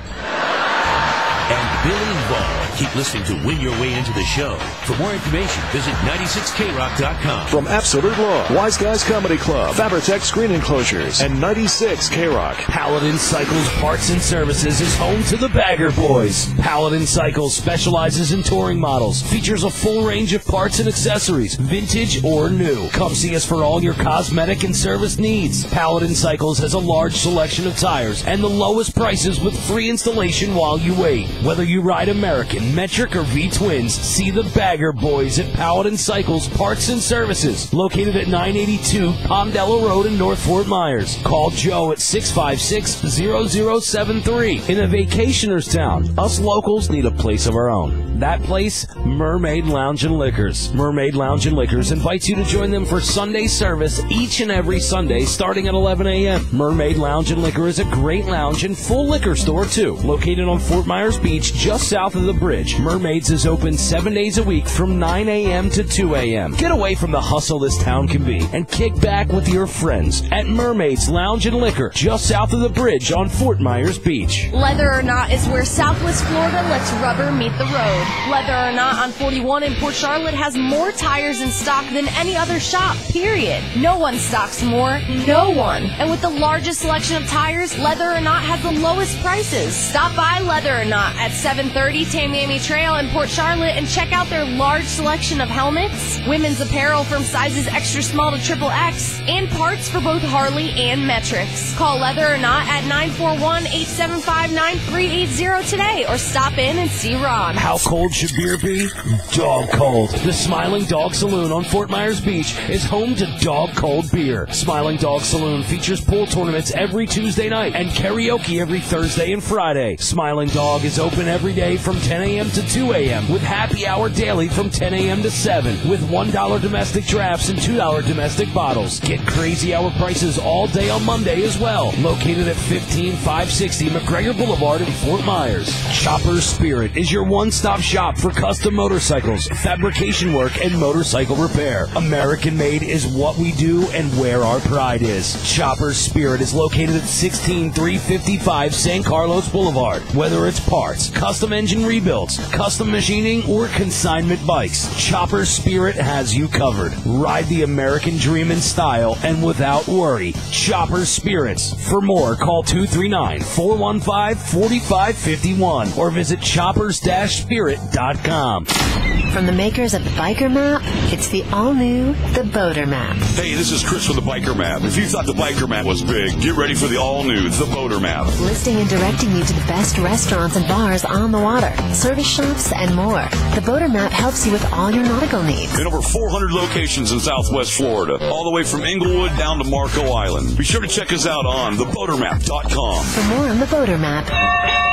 B: And Billy and Ball. Keep listening to win your way into the show. For more information, visit 96KRock.com.
A: From Absolute Law, Wise Guys Comedy Club, Fabritech Screen Enclosures, and 96K-Rock.
B: Paladin Cycles Parts and Services is home to the Bagger Boys. Paladin Cycles specializes in touring models, features a full range of parts and accessories, vintage or new. Come see us for all your cosmetic and service needs. Paladin Cycles has a large selection of tires and the lowest prices with free installation while you wait. Whether you ride American, metric, or V-twins, see the Bagger Boys at Paladin Cycles Parts and Services, located at 982 Palmdale Road in North Fort Myers. Call Joe at 656-0073. In a vacationer's town, us locals need a place of our own. That place, Mermaid Lounge and Liquors. Mermaid Lounge and Liquors invites you to join them for Sunday service each and every Sunday starting at 11 a.m. Mermaid Lounge and Liquor is a great lounge and full liquor store, too, located on Fort Myers Beach just south of the bridge. Mermaids is open 7 days a week from 9 a.m. to 2 a.m. Get away from the hustle this town can be and kick back with your friends at Mermaids Lounge and Liquor just south of the bridge on Fort Myers Beach.
H: Leather or Not is where Southwest Florida lets rubber meet the road. Leather or Not on 41 in Port Charlotte has more tires in stock than any other shop, period. No one stocks more, no one. And with the largest selection of tires, Leather or Not has the lowest prices. Stop by Leather or Not at 730 Tamiami Trail in Port Charlotte and check out their large selection of helmets, women's apparel from sizes extra small to XXX, and parts for both Harley and Metrics. Call Leather or Not at 941-875-9380 today or stop in and see Ron.
B: How cold should beer be? Dog cold. The Smiling Dog Saloon on Fort Myers Beach is home to dog cold beer. Smiling Dog Saloon features pool tournaments every Tuesday night and karaoke every Thursday and Friday. Smiling Dog is open every day from 10 a.m. to 2 a.m. with happy hour daily from 10 a.m. to 7 with $1 domestic drafts and $2 domestic bottles. Get crazy hour prices all day on Monday as well. Located at 15560 McGregor Boulevard in Fort Myers. Chopper's Spirit is your one-stop shop for custom motorcycles, fabrication work, and motorcycle repair. American made is what we do and where our pride is. Chopper's Spirit is located at 16355 San Carlos Boulevard. Whether it's parts, custom engine rebuilds, custom machining, or consignment bikes, Chopper's Spirit has you covered. Ride the American dream in style and without worry. Chopper's Spirits. For more, call 239-415-4551 or visit choppers-spirit.com.
J: From the makers of the Biker Map, it's the all-new The Boater Map.
C: Hey, this is Chris from the Biker Map. If you thought the Biker Map was big, get ready for the all-new The Boater Map.
J: Listing and directing you to the best restaurants and bars on the water, service shops, and more. The Boater Map helps you with all your nautical needs.
C: In over 400 locations in Southwest Florida, all the way from Inglewood down to Marco Island. Be sure to check us out on theboatermap.com.
J: For more on The Boater Map,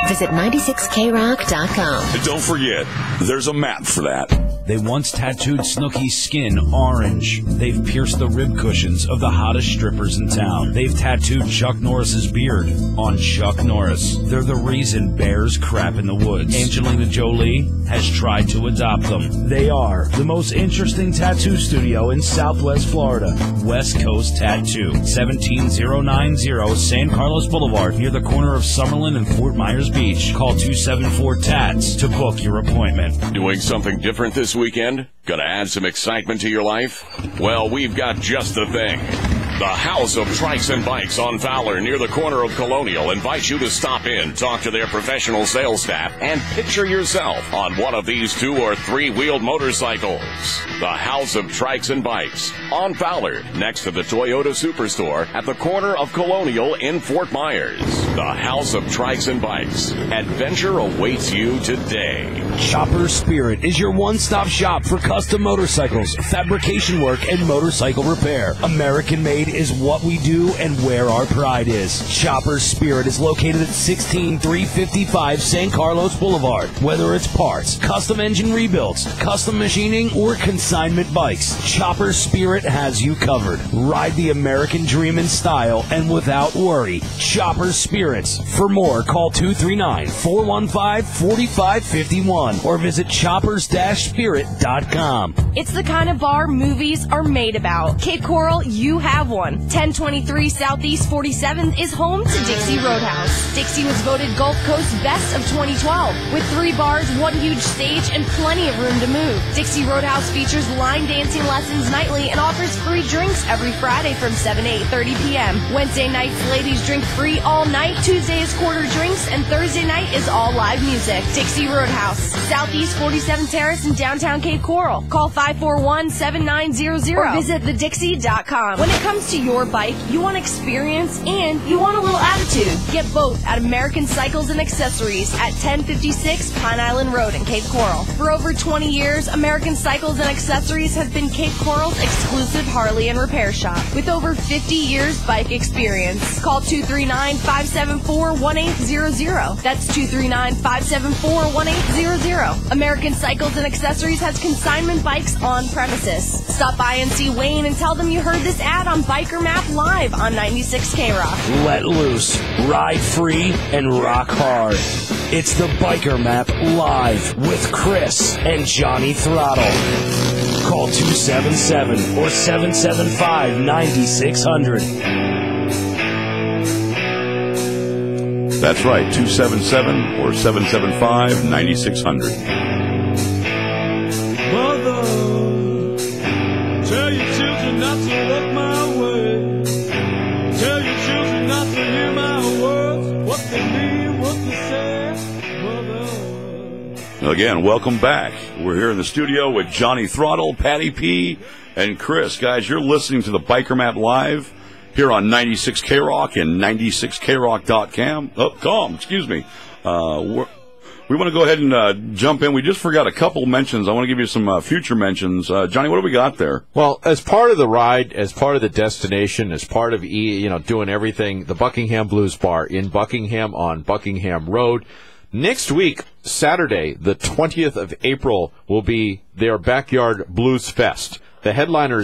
J: visit 96KRock.com.
C: And don't forget, there's a map for that.
B: They once tattooed Snooki's skin orange. They've pierced the rib cushions of the hottest strippers in town. They've tattooed Chuck Norris's beard on Chuck Norris. They're the reason bears crap in the woods. Angelina Jolie has tried to adopt them. They are the most interesting tattoo studio in Southwest Florida. West Coast Tattoo, 17090 San Carlos Boulevard, near the corner of Summerlin and Fort Myers Beach. Call 274-TATS to book your appointment.
I: Doing something different this weekend? Gonna add some excitement to your life? Well, we've got just the thing. The House of Trikes and Bikes on Fowler near the corner of Colonial invites you to stop in, talk to their professional sales staff, and picture yourself on one of these 2- or 3-wheeled motorcycles. The House of Trikes and Bikes on Fowler, next to the Toyota Superstore at the corner of Colonial in Fort Myers. The House of Trikes and Bikes. Adventure awaits you today.
B: Chopper's Spirit is your one-stop shop for custom motorcycles, fabrication work, and motorcycle repair. American made is what we do and where our pride is. Chopper's Spirit is located at 16355 San Carlos Boulevard. Whether it's parts, custom engine rebuilds, custom machining, or consignment bikes, Chopper's Spirit has you covered. Ride the American dream in style and without worry. Chopper's Spirits. For more, call 239-415-4551 or visit choppers-spirit.com.
H: It's the kind of bar movies are made about. Cape Coral, you have one. 1023 Southeast 47th is home to Dixie Roadhouse. Dixie was voted Gulf Coast Best of 2012 with 3 bars, 1 huge stage, and plenty of room to move. Dixie Roadhouse features line dancing lessons nightly and offers free drinks every Friday from 7 to 8:30 p.m. Wednesday nights, ladies drink free all night. Tuesday is quarter drinks, and Thursday night is all live music. Dixie Roadhouse, Southeast 47th Terrace in downtown Cape Coral. Call 541-7900 or visit thedixie.com. When it comes comes to your bike, you want experience and you want a little attitude. Get both at American Cycles and Accessories at 1056 Pine Island Road in Cape Coral. For over 20 years, American Cycles and Accessories have been Cape Coral's exclusive Harley and repair shop with over 50 years bike experience. Call 239-574-1800. That's 239-574-1800. American Cycles and Accessories has consignment bikes on premises. Stop by and see Wayne and tell them you heard this ad on Biker Map Live on 96K-Rock.
B: Let loose, ride free, and rock hard. It's the Biker Map Live with Chris and Johnny Throttle. Call 277 or 775-9600.
C: That's right, 277 or 775-9600.
D: Mother, tell your children not to look my way. Tell your children not to hear my words, what they mean, what they say, mother.
C: Again, welcome back. We're here in the studio with Johnny Throttle, Patty P, and Chris. Guys, you're listening to the Biker Map Live here on 96K-Rock and 96KRock.com. Excuse me. We want to go ahead and jump in. We just forgot a couple mentions. I want to give you some future mentions. Johnny, what do we got there?
E: Well, as part of the ride, as part of the destination, as part of doing everything, the Buckingham Blues Bar in Buckingham on Buckingham Road. Next week, Saturday, the 20th of April, will be their Backyard Blues Fest. The headliner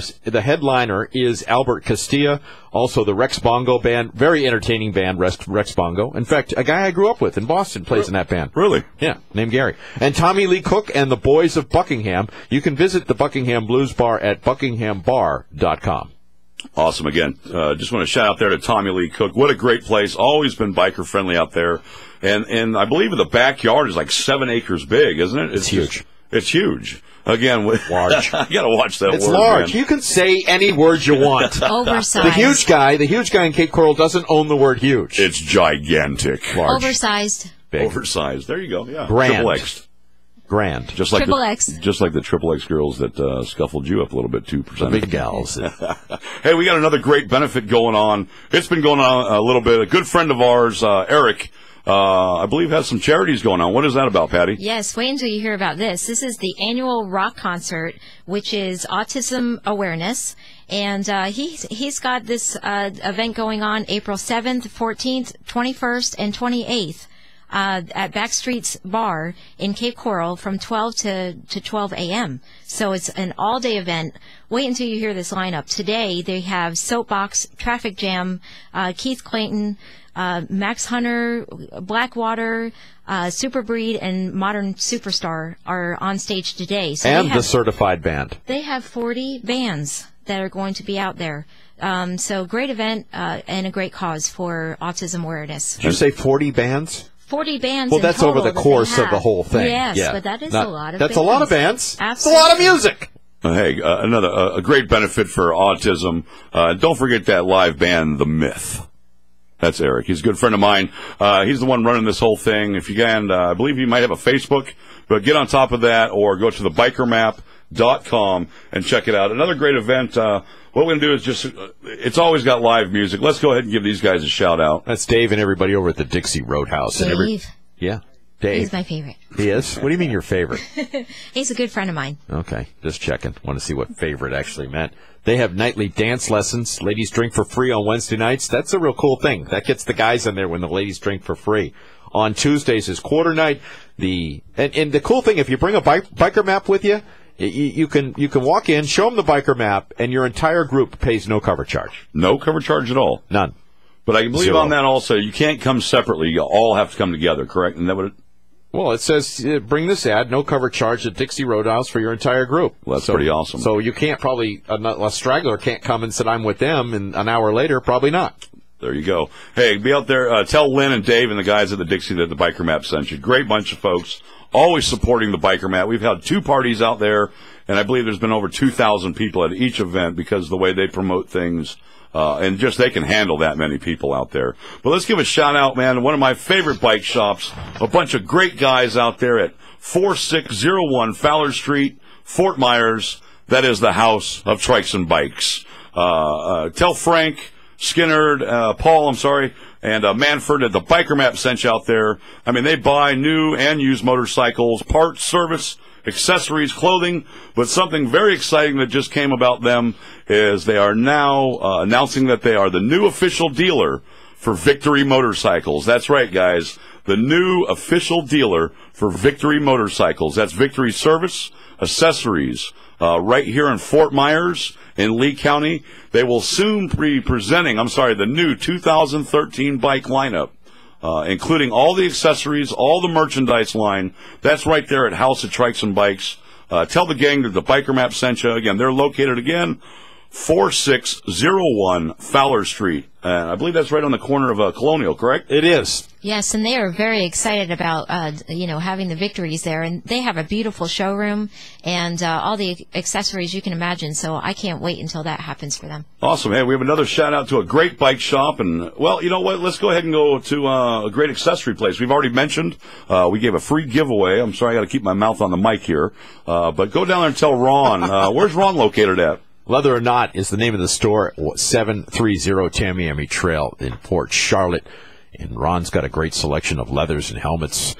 E: is Albert Castilla, also the Rex Bongo Band, very entertaining band, Rex Bongo. In fact, a guy I grew up with in Boston plays in that band.
C: Really?
E: Yeah, named Gary. And Tommy Lee Cook and the Boys of Buckingham. You can visit the Buckingham Blues Bar at buckinghambar.com.
C: Awesome. Again, just want to shout out there to Tommy Lee Cook. What a great place. Always been biker friendly out there. And I believe the backyard is like 7 acres big, isn't it?
E: It's huge.
C: It's huge. Again,
E: large.
C: I got to watch that.
E: It's
C: word,
E: large.
C: Man.
E: You can say any word you want.
F: Oversized.
E: The huge guy in Cape Coral doesn't own the word huge.
C: It's gigantic.
E: Large.
F: Oversized.
E: Big.
C: Oversized. There you go. Yeah.
E: Grand.
C: Triple X.
E: Grand.
C: Just like
F: Triple X.
C: Just like the Triple X girls that scuffled you up a little bit, 2%.
E: The big gals.
C: Hey, we got another great benefit going on. It's been going on a little bit. A good friend of ours, Eric, I believe has some charities going on. What is that about, Patty?
F: Yes, wait until you hear about this. This is the annual rock concert, which is autism awareness. And he's got this event going on April 7th, 14th, 21st, and 28th. At Backstreet's Bar in Cape Coral from 12 to 12 a.m. So it's an all-day event. Wait until you hear this lineup. Today they have Soapbox, Traffic Jam, Keith Clayton, Max Hunter, Blackwater, Superbreed, and Modern Superstar are on stage today. So
E: and the certified band.
F: They have 40 bands that are going to be out there. So great event and a great cause for autism awareness.
E: Did you say 40 bands?
F: 40 bands.
E: Well, that's over the course of the whole thing.
F: Yes,
E: yeah.
F: But that is a lot of
E: That's
F: bands.
E: a lot of bands.
F: Absolutely.
E: It's a lot of music.
C: Hey, a great benefit for autism. Don't forget that live band, The Myth. That's Eric. He's a good friend of mine. He's the one running this whole thing. If you can, I believe he might have a Facebook, but get on top of that or go to the bikermap.com and check it out. Another great event. What we're going to do is just, it's always got live music. Let's go ahead and give these guys a shout out.
E: That's Dave and everybody over at the Dixie Roadhouse.
F: Dave.
E: Yeah. Dave.
F: He's my favorite.
E: He is? What do you mean your favorite?
F: He's a good friend of mine.
E: Okay, just checking. Want to see what favorite actually meant. They have nightly dance lessons. Ladies drink for free on Wednesday nights. That's a real cool thing. That gets the guys in there when the ladies drink for free. On Tuesdays is quarter night. And the cool thing, if you bring a biker map with you, you can walk in, show them the biker map, and your entire group pays no cover charge.
C: No cover charge at all?
E: None.
C: But I believe on that also, you can't come separately. You all have to come together, correct? And that what it...
E: Well, it says, bring this ad, no cover charge at Dixie Roadhouse for your entire group.
C: Well, that's pretty awesome.
E: So you can't probably, a straggler can't come and say, I'm with them, and an hour later, probably not.
C: There you go. Hey, be out there. Tell Lynn and Dave and the guys at the Dixie that the Biker Map sent you. Great bunch of folks. Always supporting the Biker Map. We've had 2 parties out there, and I believe there's been over 2,000 people at each event because of the way they promote things. And just they can handle that many people out there. But let's give a shout out, man, to one of my favorite bike shops. A bunch of great guys out there at 4601 Fowler Street, Fort Myers. That is the House of Trikes and Bikes. Tell Frank, Skinner, Paul, and Manford at the Biker Map sent you out there. I mean, they buy new and used motorcycles, parts, service, accessories, clothing, but something very exciting that just came about them is they are now announcing that they are the new official dealer for Victory Motorcycles. That's right, guys. The new official dealer for Victory Motorcycles. That's Victory Service, Accessories, right here in Fort Myers in Lee County. They will soon be presenting, the new 2013 bike lineup, including all the accessories, all the merchandise line. That's right there at House of Trikes and Bikes. Tell the gang that the Biker Map sent you. Again, they're located 4601 Fowler Street. I believe that's right on the corner of Colonial, correct?
E: It is.
F: Yes, and they are very excited about, having the Victories there. And they have a beautiful showroom and all the accessories you can imagine. So I can't wait until that happens for them.
C: Awesome. Hey, we have another shout-out to a great bike shop. And, well, you know what? Let's go ahead and go to a great accessory place. We've already mentioned we gave a free giveaway. I'm sorry, I got to keep my mouth on the mic here. But go down there and tell Ron. Where's Ron located at?
E: Leather or Not is the name of the store, 730 Tamiami Trail in Port Charlotte. And Ron's got a great selection of leathers and helmets,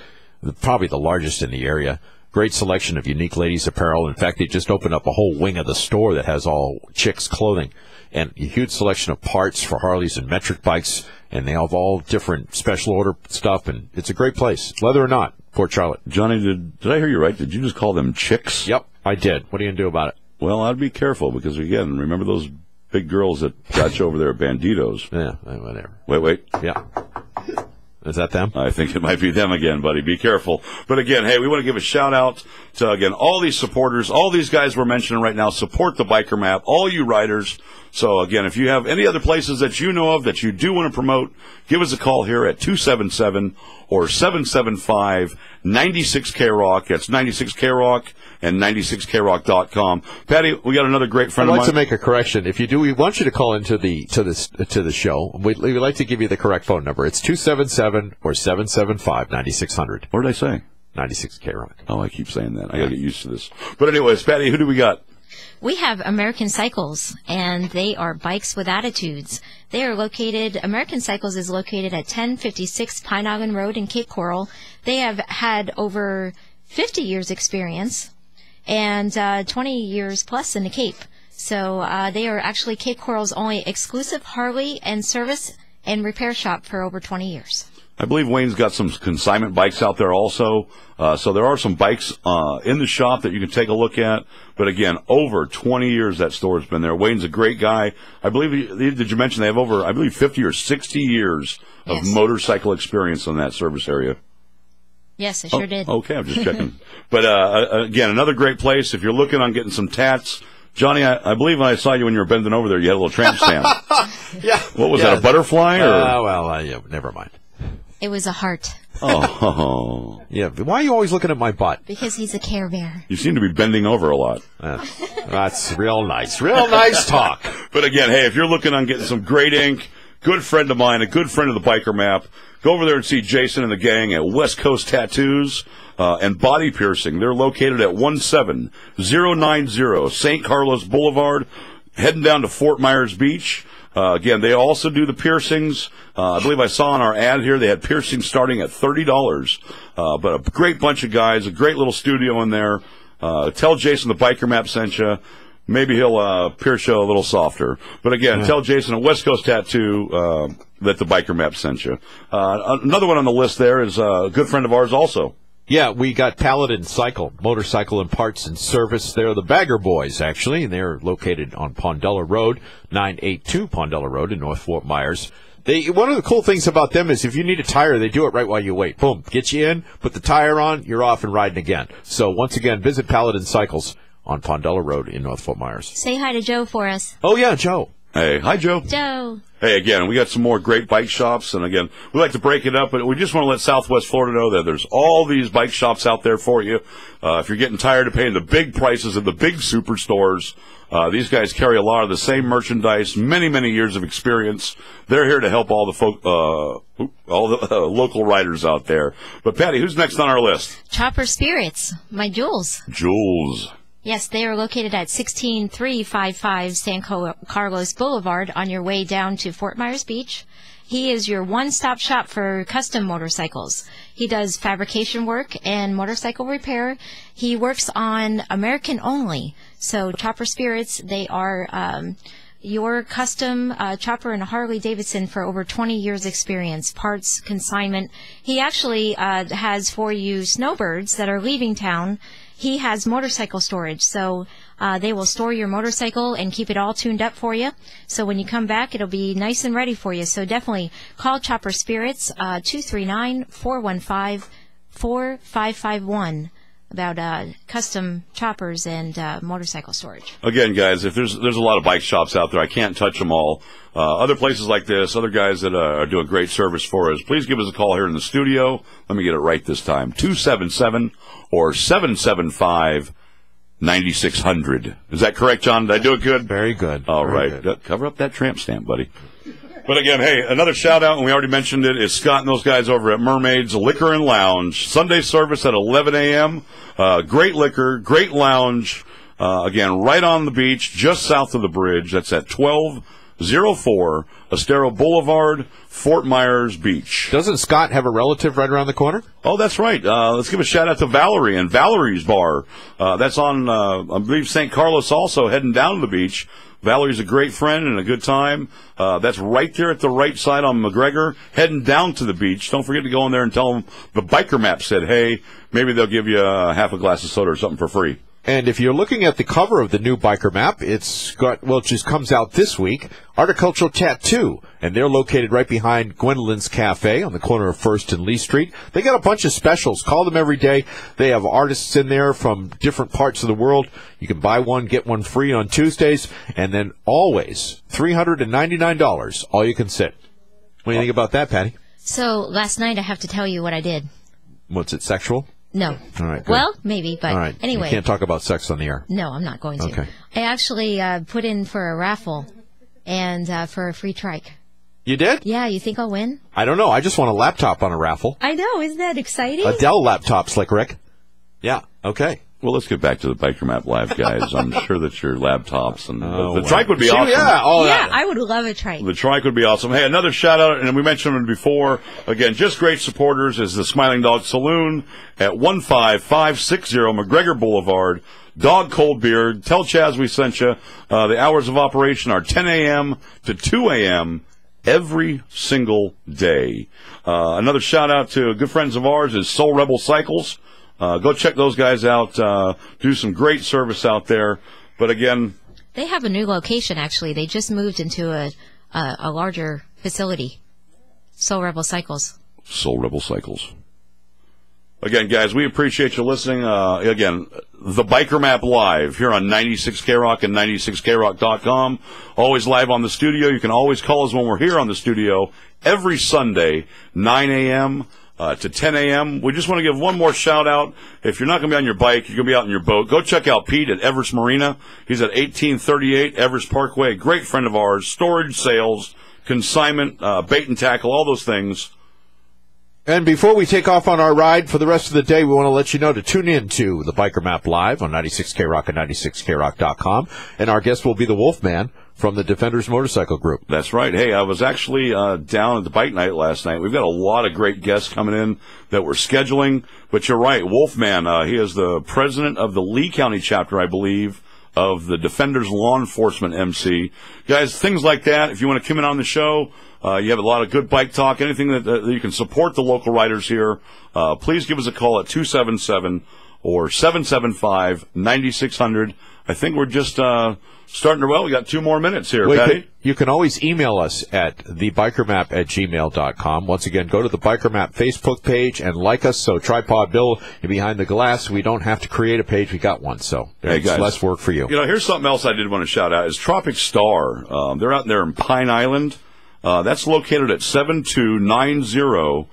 E: probably the largest in the area. Great selection of unique ladies' apparel. In fact, they just opened up a whole wing of the store that has all chicks' clothing. And a huge selection of parts for Harleys and metric bikes. And they have all different special order stuff. And it's a great place. Leather or Not, Port Charlotte.
C: Johnny, did I hear you right? Did you just call them chicks?
E: Yep, I did. What are you going to do about it?
C: Well, I'd be careful because, again, remember those big girls that got you over there at Banditos?
E: Yeah, whatever.
C: Wait.
E: Yeah. Is that them?
C: I think it might be them again, buddy. Be careful. But again, hey, we want to give a shout out to, again, all these supporters, all these guys we're mentioning right now. Support the Biker Map, all you riders. So again, if you have any other places that you know of that you do want to promote, give us a call here at 277 or 775 96K-Rock. That's 96K-Rock and 96krock.com. Patty, we got another great friend of mine.
E: I'd like to make a correction. If you do, we want you to call into the show. We'd like to give you the correct phone number. It's 277 or 775 9600.
C: What did I say?
E: 96K-Rock.
C: Oh, I keep saying that. I got to get used to this. But anyways, Patty, who do we got?
F: We have American Cycles, and they are bikes with attitudes. They are American Cycles is located at 1056 Pine Island Road in Cape Coral. They have had over 50 years experience and 20 years plus in the Cape. So they are actually Cape Coral's only exclusive Harley and service and repair shop for over 20 years.
C: I believe Wayne's got some consignment bikes out there also. So there are some bikes in the shop that you can take a look at. But again, over 20 years that store has been there. Wayne's a great guy. I believe, did you mention they have over, 50 or 60 years of motorcycle experience in that service area?
F: Yes, I sure did.
C: Okay, I'm just checking. But again, another great place. If you're looking on getting some tats, Johnny, I believe when I saw you when you were bending over there, you had a little tramp stamp.
E: Yeah.
C: What was that, a butterfly?
E: Yeah, never mind.
F: It was a heart.
C: Oh.
E: Yeah. Why are you always looking at my butt?
F: Because he's a Care Bear.
C: You seem to be bending over a lot.
E: That's real nice. Real nice talk.
C: But again, hey, if you're looking on getting some great ink, good friend of mine, a good friend of the Biker Map, go over there and see Jason and the gang at West Coast Tattoos and Body Piercing. They're located at 17090 St. Carlos Boulevard, heading down to Fort Myers Beach. Again, they also do the piercings. I believe I saw on our ad here they had piercings starting at $30. But a great bunch of guys, a great little studio in there. Tell Jason the Biker Map sent you. Maybe he'll pierce you a little softer. But again, tell Jason at West Coast Tattoo that the Biker Map sent you. Another one on the list there is a good friend of ours also.
E: Yeah, we got Paladin Cycle, motorcycle and parts and service. They're the Bagger Boys, actually, and they're located on Pondella Road, 982 Pondella Road in North Fort Myers. One of the cool things about them is if you need a tire, they do it right while you wait. Boom, get you in, put the tire on, you're off and riding again. So once again, visit Paladin Cycles on Pondella Road in North Fort Myers.
F: Say hi to Joe for us.
E: Oh, yeah, Joe.
C: Hey, hi, Joe.
F: Joe.
C: Hey, again, we got some more great bike shops, and again, we like to break it up, but we just want to let Southwest Florida know that there's all these bike shops out there for you. If you're getting tired of paying the big prices of the big superstores, these guys carry a lot of the same merchandise, many, many years of experience. They're here to help all the local riders out there. But Patty, who's next on our list?
F: Chopper Spirits, my Jules.
C: Jules.
F: Yes, they are located at 16355 San Carlos Boulevard on your way down to Fort Myers Beach. He is your one-stop shop for custom motorcycles. He does fabrication work and motorcycle repair. He works on American only. So Chopper Spirits, they are your custom chopper and Harley Davidson for over 20 years experience, parts, consignment. He actually has for you snowbirds that are leaving town. He has motorcycle storage, so they will store your motorcycle and keep it all tuned up for you. So when you come back, it'll be nice and ready for you. So definitely call Chopper Spirits, 239-415-4551 about custom choppers and motorcycle storage.
C: Again, guys, if there's a lot of bike shops out there, I can't touch them all. Other places like this, other guys that are doing great service for us, please give us a call here in the studio. Let me get it right this time. 277 or 775-9600. Is that correct, John? Did I do it good?
E: Very good.
C: All
E: Very
C: right.
E: good.
C: Cover up that tramp stamp, buddy. But again, hey, another shout out, and we already mentioned it, is Scott and those guys over at Mermaid's Liquor and Lounge. Sunday service at 11 a.m. Great liquor, great lounge. Again, right on the beach, just south of the bridge. That's at 1204 Estero Boulevard, Fort Myers Beach.
E: Doesn't Scott have a relative right around the corner?
C: Oh, that's right. Let's give a shout out to Valerie and Valerie's Bar. That's on, I believe, St. Carlos also, heading down to the beach. Valerie's a great friend and a good time. That's right there at the right side on McGregor, heading down to the beach. Don't forget to go in there and tell them the biker map said, hey, maybe they'll give you half a glass of soda or something for free.
E: And if you're looking at the cover of the new biker map, it's got, well, it just comes out this week, Articultural Tattoo. And they're located right behind Gwendolyn's Cafe on the corner of 1st and Lee Street. They got a bunch of specials. Call them every day. They have artists in there from different parts of the world. You can buy one, get one free on Tuesdays. And then always $399, all you can sit. What do you think about that, Patty?
F: So last night I have to tell you what I did.
E: What's it, sexual?
F: No.
E: All right, good.
F: Well, maybe, but
E: all right.
F: anyway.
E: You can't talk about sex on the air.
F: No, I'm not going to.
E: Okay.
F: I actually put in for a raffle and for a free trike.
E: You did?
F: Yeah, you think I'll win?
E: I don't know. I just want a laptop on a raffle.
F: I know. Isn't that exciting?
E: A Dell laptop, Slick Rick. Yeah, okay.
C: Well, let's get back to the Biker Map Live, guys. I'm sure that your laptops and the trike would be awesome.
E: Yeah,
F: I would love a trike.
C: The trike would be awesome. Hey, another shout out, and we mentioned them before. Again, just great supporters is the Smiling Dog Saloon at 15560 McGregor Boulevard. Dog Cold Beer. Tell Chaz we sent you. The hours of operation are 10 a.m. to 2 a.m. every single day. Another shout out to good friends of ours is Soul Rebel Cycles. Go check those guys out. Do some great service out there. But again,
F: they have a new location. Actually, they just moved into a larger facility. Soul Rebel Cycles.
C: Soul Rebel Cycles. Again, guys, we appreciate you listening. Again, the Biker Map Live here on 96K-Rock and 96KRock.com. Always live on the studio. You can always call us when we're here on the studio every Sunday, 9 a.m. To 10 a.m. We just want to give one more shout out. If you're not going to be on your bike, you're going to be out on your boat. Go check out Pete at Everest Marina. He's at 1838 Everest Parkway. Great friend of ours. Storage, sales, consignment, bait and tackle, all those things.
E: And before we take off on our ride for the rest of the day, we want to let you know to tune in to the Biker Map Live on 96K-Rock and 96KRock.com. And our guest will be the Wolfman from the Defenders Motorcycle Group.
C: That's right. Hey, I was actually down at the bike night last night. We've got a lot of great guests coming in that we're scheduling. But you're right, Wolfman, he is the president of the Lee County chapter, I believe, of the Defenders Law Enforcement MC. Guys, things like that, if you want to come in on the show, you have a lot of good bike talk, anything that you can support the local riders here, please give us a call at 277 or 775-9600. I think we're just starting to, well, we got 2 more minutes here, Patty.
E: You can always email us at thebikermap@gmail.com. Once again, go to the Biker Map Facebook page and like us. So Tripod Bill, you're behind the glass. We don't have to create a page. We got one. So it's less work for you.
C: You know, here's something else I did want to shout out is Tropic Star. They're out there in Pine Island. That's located at 7290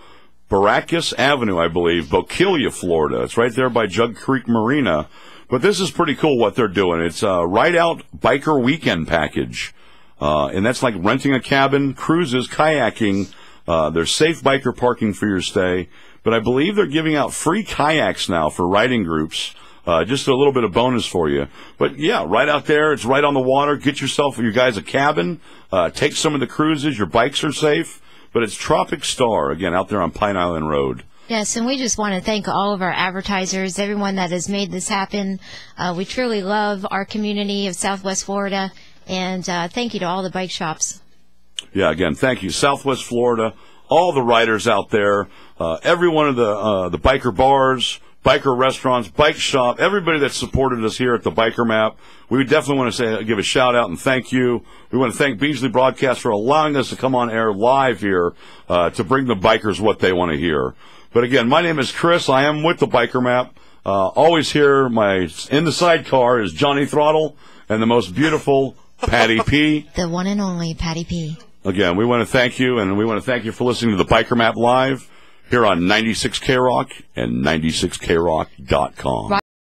C: Baracus Avenue, I believe, Bokeelia, Florida. It's right there by Jug Creek Marina. But this is pretty cool what they're doing. It's a ride-out biker weekend package. And that's like renting a cabin, cruises, kayaking. There's safe biker parking for your stay. But I believe they're giving out free kayaks now for riding groups. Just a little bit of bonus for you. But yeah, right out there, it's right on the water. Get yourself, you guys, a cabin. Take some of the cruises. Your bikes are safe. But it's Tropic Star, again, out there on Pine Island Road.
F: Yes, and we just want to thank all of our advertisers, everyone that has made this happen. We truly love our community of Southwest Florida, and thank you to all the bike shops.
C: Yeah, again, thank you. Southwest Florida, all the riders out there, every one of the biker bars, biker restaurants, bike shop, everybody that supported us here at the Biker Map. We definitely want to give a shout out and thank you. We want to thank Beasley Broadcast for allowing us to come on air live here to bring the bikers what they want to hear. But again, my name is Chris. I am with the Biker Map. Always here, in the sidecar is Johnny Throttle and the most beautiful Patty P.
F: The one and only Patty P.
C: Again, we want to thank you, and we want to thank you for listening to the Biker Map Live here on 96K-Rock and 96KRock.com.